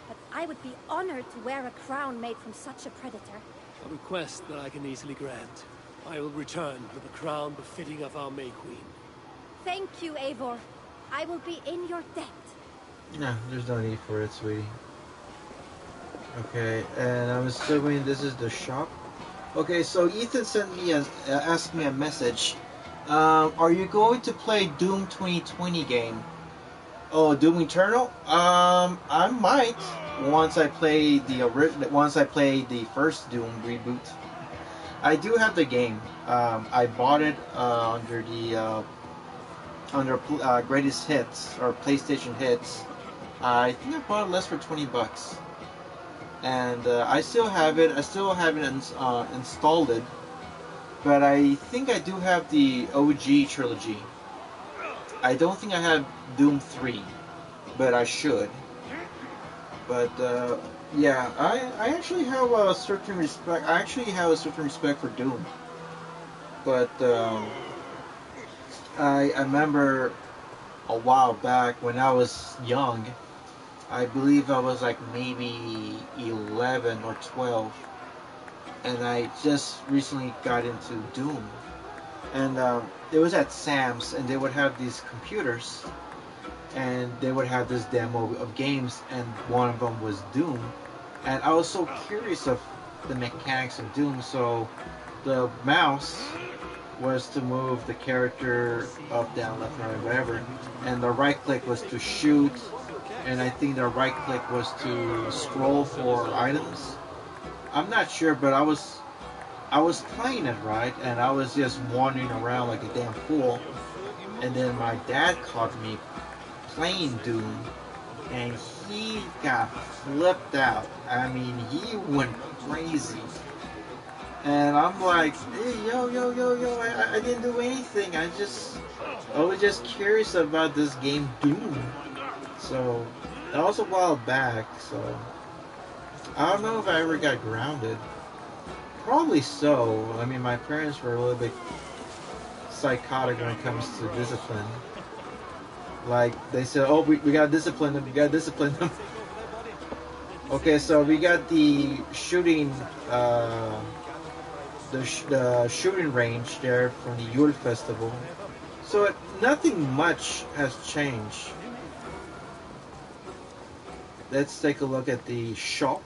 but I would be honored to wear a crown made from such a predator. A request that I can easily grant. I will return with a crown befitting of our May Queen. Thank you, Eivor. I will be in your debt. No, there's no need for it, sweetie. Okay, and I'm assuming this is the shop. Okay, so Ethan sent me asked me a message Are you going to play Doom 2020 game? Oh, Doom Eternal? I might once I play the first Doom reboot. I do have the game. I bought it under Greatest Hits or PlayStation Hits. I think I bought it less for $20, and I still have it. I still haven't installed it, but I think I do have the OG trilogy. I don't think I have Doom 3, but I should. But yeah, I actually have a certain respect. I actually have a certain respect for Doom. But I remember a while back when I was young. I believe I was like maybe 11 or 12, and I just recently got into Doom. And it was at Sam's, and they would have these computers, and they would have this demo of games, and one of them was Doom. And I was so curious of the mechanics of Doom, so the mouse was to move the character up, down, left, right, whatever, and the right click was to shoot, and I think the right click was to scroll for items. I'm not sure, but I was playing it right, and I was just wandering around like a damn fool, and then my dad caught me playing Doom, and he got flipped out. I mean, he went crazy. And I'm like, hey, yo, I didn't do anything. I was just curious about this game, Doom. So, that was a while back, so. I don't know if I ever got grounded. Probably so. I mean, my parents were a little bit psychotic when it comes to discipline. Like, they said, oh, we gotta discipline them, we gotta discipline them. Okay, so we got the shooting, the shooting range there from the Yule Festival. So nothing much has changed. Let's take a look at the shop.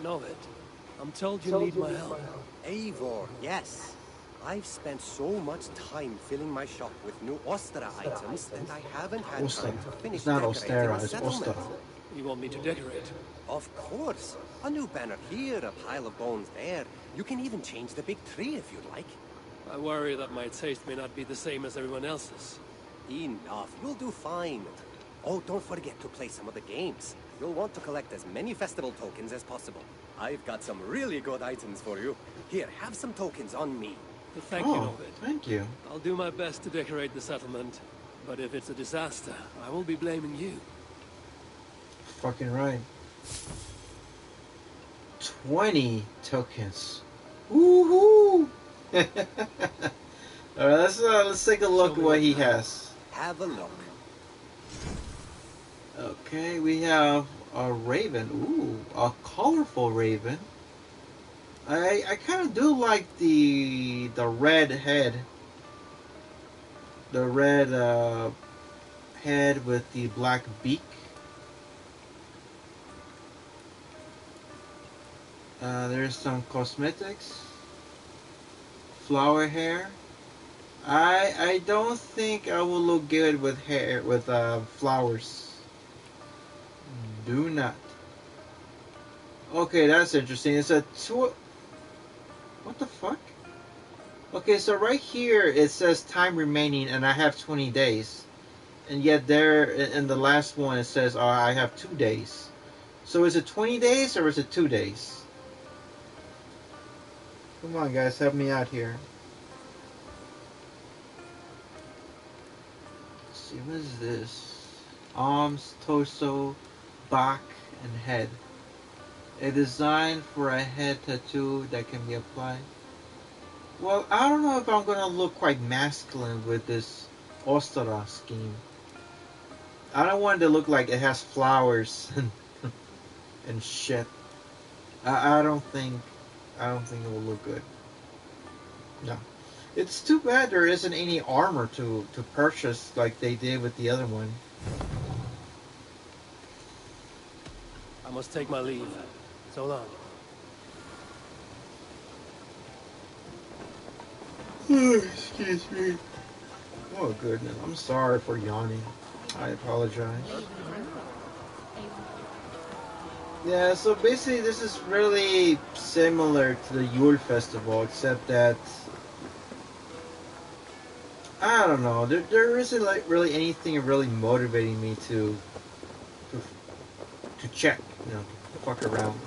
Novid, I'm told you need my help. Eivor, yes. I've spent so much time filling my shop with new Ostara items that I haven't had time to finish It's not decorating Ostara, the it's settlement. Ostara. You want me to decorate? Of course. A new banner here, a pile of bones there. You can even change the big tree if you'd like. I worry that my taste may not be the same as everyone else's. Enough. You'll do fine. Oh, don't forget to play some of the games. You'll want to collect as many festival tokens as possible. I've got some really good items for you. Here, have some tokens on me. Thank you, Novid. Thank you. I'll do my best to decorate the settlement. But if it's a disaster, I will be blaming you. Fucking right. 20 tokens. Woohoo! Alright, let's take a look at what he has. Have a look. Okay, we have a raven. Ooh, a colorful raven. I kind of do like the red head. The red head with the black beak. There's some cosmetics. Flower hair. I don't think I will look good with hair with flowers. Do not. Okay, that's interesting. It's a two. What the fuck? Okay, so right here it says time remaining, and I have 20 days, and yet there in the last one it says I have 2 days. So is it 20 days or is it 2 days? Come on, guys, help me out here. Let's see, what is this? Arms, torso, back, and head. A design for a head tattoo that can be applied. Well, I don't know if I'm gonna look quite masculine with this Ostara scheme. I don't want it to look like it has flowers and shit. I don't think it will look good. No. It's too bad there isn't any armor to purchase like they did with the other one. I must take my leave. So long. Excuse me. Oh goodness, I'm sorry for yawning. I apologize. Yeah, so basically this is really similar to the Yule Festival, except that I don't know. There isn't like really anything really motivating me to, to check, to fuck around.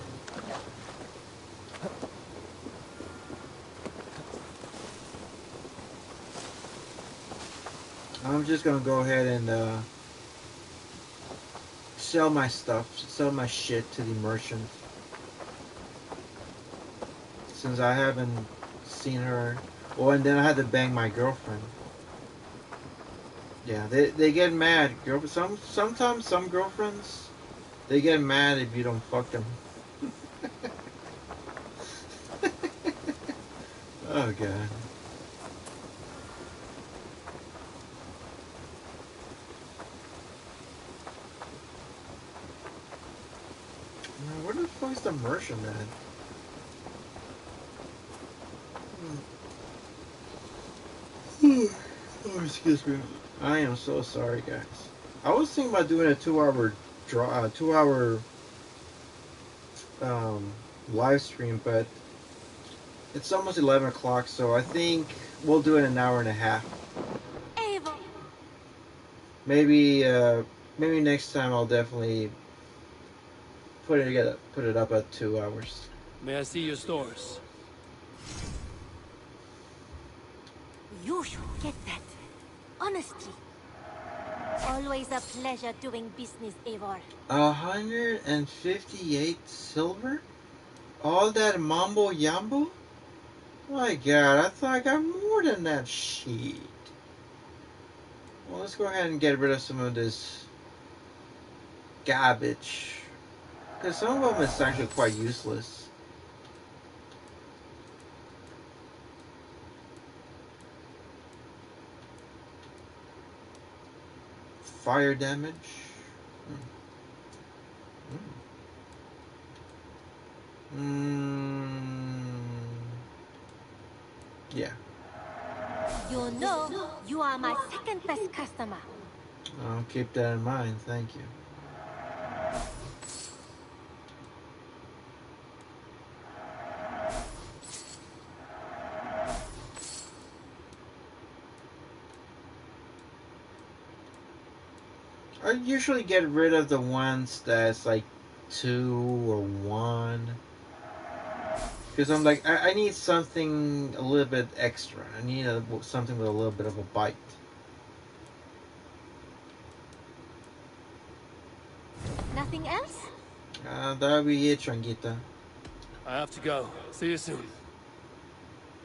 I'm just gonna go ahead and sell my stuff, sell my shit to the merchant. Since I haven't seen her. Oh, and then I had to bang my girlfriend. Yeah, they get mad. Sometimes some girlfriends, they get mad if you don't fuck them. Oh god. Where the fuck is the merchant at? Oh, excuse me. I am so sorry, guys. I was thinking about doing a 2-hour draw, 2-hour live stream, but it's almost 11 o'clock, so I think we'll do it in an hour and a half. Ava. Maybe next time I'll definitely put it up at 2 hours. May I see your stores? You should get that. Honestly. Always a pleasure doing business, Eivor. 158 silver? All that mambo yambo? My god, I thought I got more than that shit. Well, let's go ahead and get rid of some of this garbage. Because some of them is actually quite useless. Fire damage. Yeah. You know, you are my second best customer. I'll keep that in mind, thank you. I usually get rid of the ones that's like 2 or 1. Because I'm like, I need something a little bit extra. I need something with a little bit of a bite. Nothing else? That'll be it, Tranquita. I have to go. See you soon.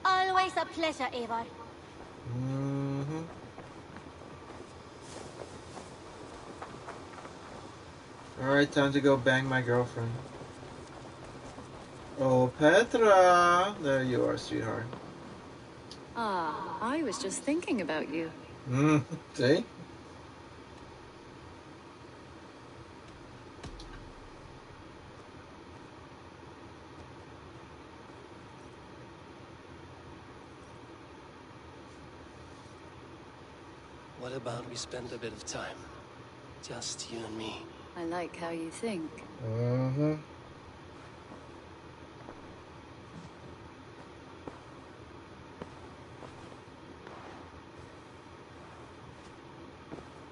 Always a pleasure, Eivor. Mm-hmm. Alright, time to go bang my girlfriend. Oh, Petra! There you are, sweetheart. Ah, I was just thinking about you. See? What about we spend a bit of time? Just you and me. I like how you think. Mm-hmm.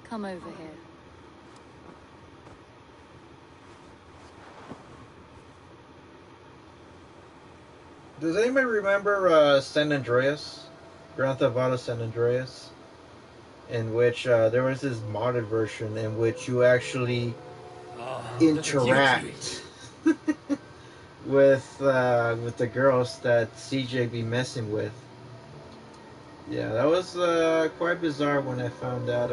Come over here. Does anybody remember San Andreas? Grand Theft Auto San Andreas? In which there was this modded version in which you actually interact with the girls that CJ be messing with. Yeah, that was quite bizarre when I found out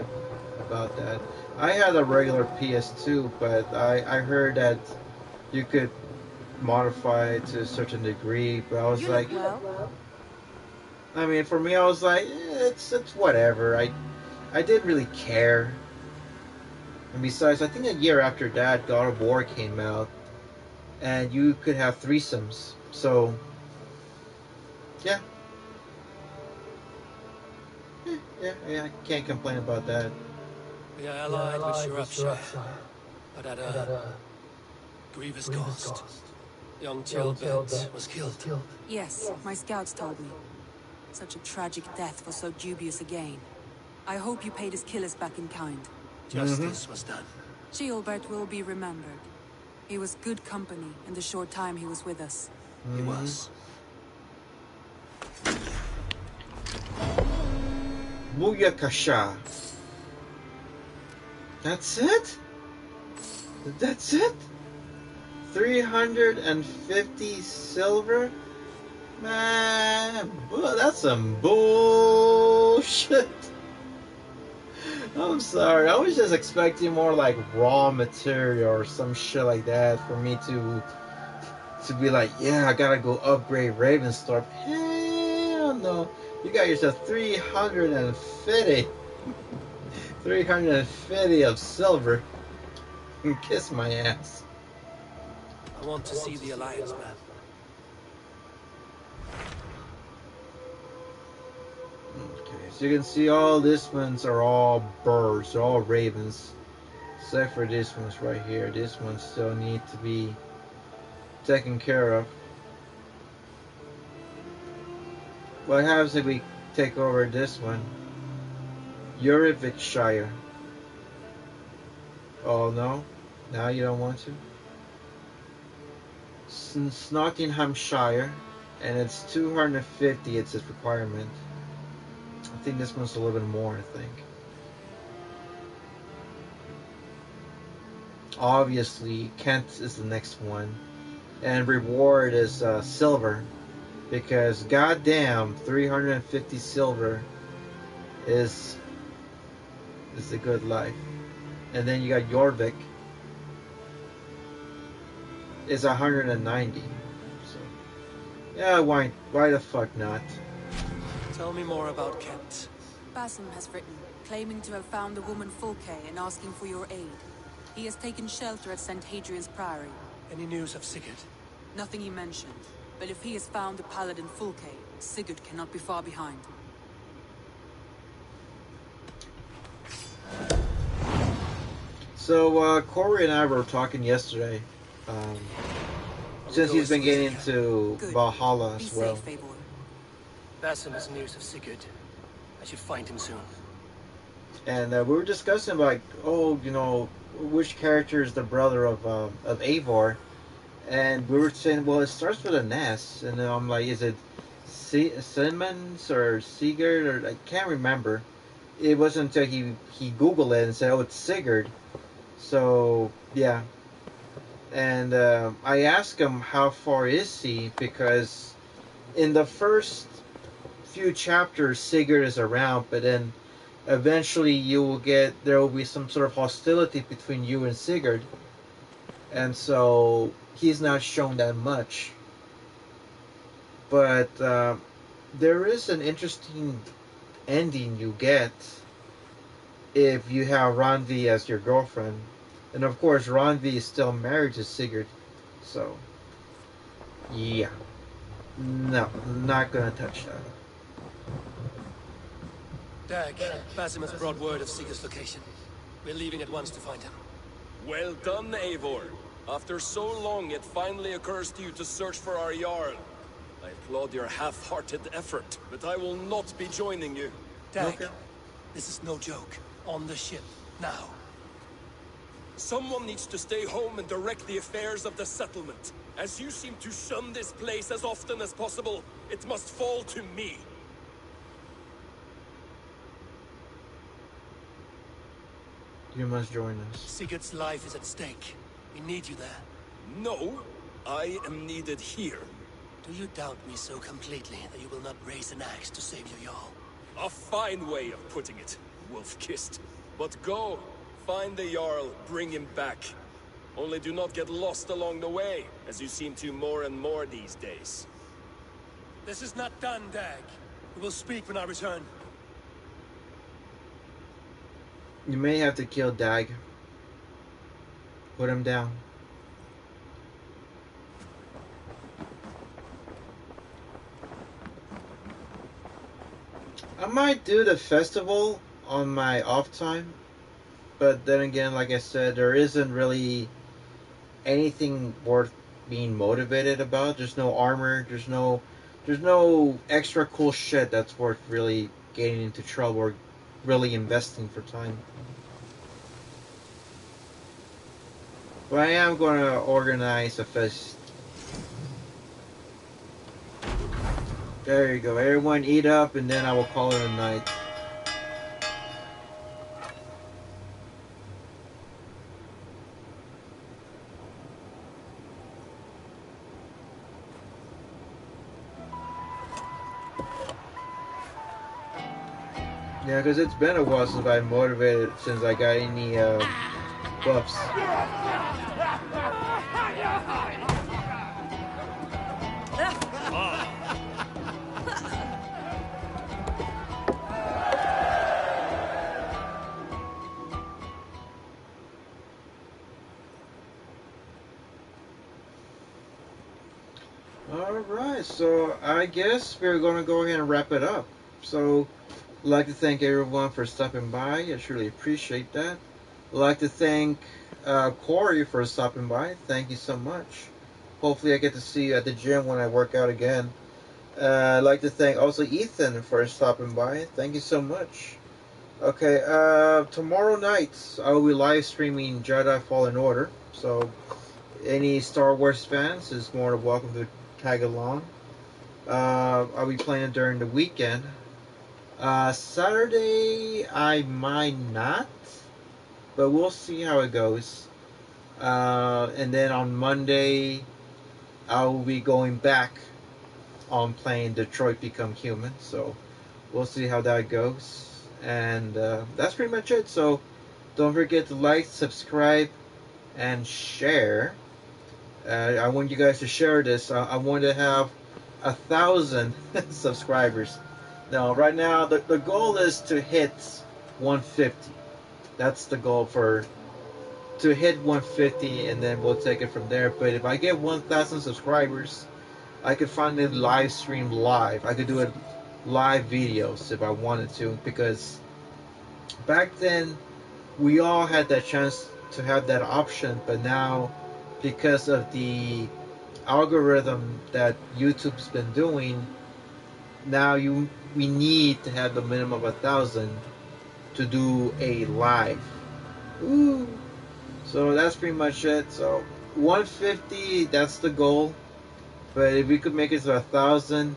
about that. I had a regular PS2, but I heard that you could modify it to a certain degree. But I was like, I mean, for me, I was like, it's whatever. I didn't really care. And besides, I think a year after that, God of War came out, and you could have threesomes. So, yeah. Yeah, I can't complain about that. We are allied with Shropshire, but at a grievous cost. Young Chilbert was killed. Yes, my scouts told me. Such a tragic death for so dubious a gain. I hope you paid his killers back in kind. Justice was done. Chilbert will be remembered. He was good company in the short time he was with us. He was. Booyakasha. That's it? That's it? 350 silver? Man, that's some bullshit. I'm sorry. I was just expecting more like raw material or some shit like that for me to be like, yeah, I gotta go upgrade Ravensthorpe. Hell no. You got yourself 350. 350 of silver. Kiss my ass. I want to see the Alliance map. Okay, so you can see all these ones are all birds, they're all ravens. Except for this one's right here. This one still need to be taken care of. What happens if we take over this one? Urivichshire. Oh no? Now you don't want to? Nottinghamshire. And it's 250, it's its requirement. I think this one's a little bit more, I think. Obviously, Kent is the next one. And reward is silver. Because goddamn, 350 silver is a good life. And then you got Jorvik. Is 190. So yeah, why the fuck not? Tell me more about Kent. Basim has written, claiming to have found the woman Fulke and asking for your aid. He has taken shelter at St. Hadrian's Priory. Any news of Sigurd? Nothing he mentioned. But if he has found the paladin Fulke, Sigurd cannot be far behind. So Corey and I were talking yesterday. Since he's been getting into Valhalla as well. Be safe, Eivor. Basim has news of Sigurd. I should find him soon. And we were discussing like, oh, you know, which character is the brother of Eivor, and we were saying, well, it starts with an S, and then I'm like, is it Simmons or Sigurd, or I can't remember. It wasn't until he Googled it and said, oh, it's Sigurd. So yeah, and I asked him how far is he, because in the first few chapters Sigurd is around, but then eventually there will be some sort of hostility between you and Sigurd, and so he's not shown that much. But there is an interesting ending you get if you have Randvi as your girlfriend, and of course Randvi is still married to Sigurd, so yeah, no, not gonna touch that. Dag, Basim has brought word of Sigurd's location. We're leaving at once to find him. Well done, Eivor. After so long, it finally occurs to you to search for our Jarl. I applaud your half-hearted effort, but I will not be joining you. Dag, Okay. this is no joke. On the ship, now. Someone needs to stay home and direct the affairs of the settlement. As you seem to shun this place as often as possible, it must fall to me. You must join us. Sigurd's life is at stake. We need you there. No, I am needed here. Do you doubt me so completely that you will not raise an axe to save your Jarl? A fine way of putting it, wolf-kissed. But go, find the Jarl, bring him back. Only do not get lost along the way, as you seem to more and more these days. This is not done, Dag. We will speak when I return. You may have to kill Dag. Put him down. I might do the festival on my off time, but then again, like I said, there isn't really anything worth being motivated about. There's no armor. There's no extra cool shit that's worth really getting into trouble or really investing for time. But I am going to organize a fest. There you go. Everyone eat up, and then I will call it a night. Yeah, because it's been a while since I motivated, since I got any buffs. Alright, so I guess we're going to go ahead and wrap it up. So, I'd like to thank everyone for stopping by. I truly appreciate that. I'd like to thank Corey for stopping by. Thank you so much. Hopefully I get to see you at the gym when I work out again. I'd like to thank also Ethan for stopping by. Thank you so much. Okay, tomorrow night I will be live streaming Jedi Fallen Order. So, any Star Wars fans is more than welcome to tag along. I'll be playing during the weekend. Saturday I might not, but we'll see how it goes. And then on Monday I'll be going back on playing Detroit Become Human. So we'll see how that goes. And that's pretty much it. So don't forget to like, subscribe, and share. I want you guys to share this. I want to have 1,000 subscribers. Now, right now, the goal is to hit 150. That's the goal to hit 150, and then we'll take it from there. But if I get 1,000 subscribers, I could finally live stream live. I could do it live videos if I wanted to, because back then we all had that chance to have that option, but now because of the algorithm that YouTube's been doing, now we need to have the minimum of 1,000 to do a live. Ooh. So that's pretty much it. So 150, that's the goal. But if we could make it to 1,000,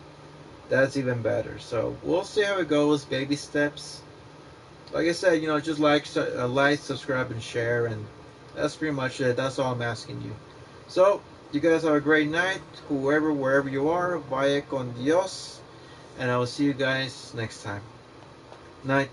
that's even better. So we'll see how it goes. Baby steps. Like I said, just like, subscribe, and share, and that's pretty much it. That's all I'm asking you. So you guys have a great night, wherever you are. Vaya con Dios, and I will see you guys next time. Night.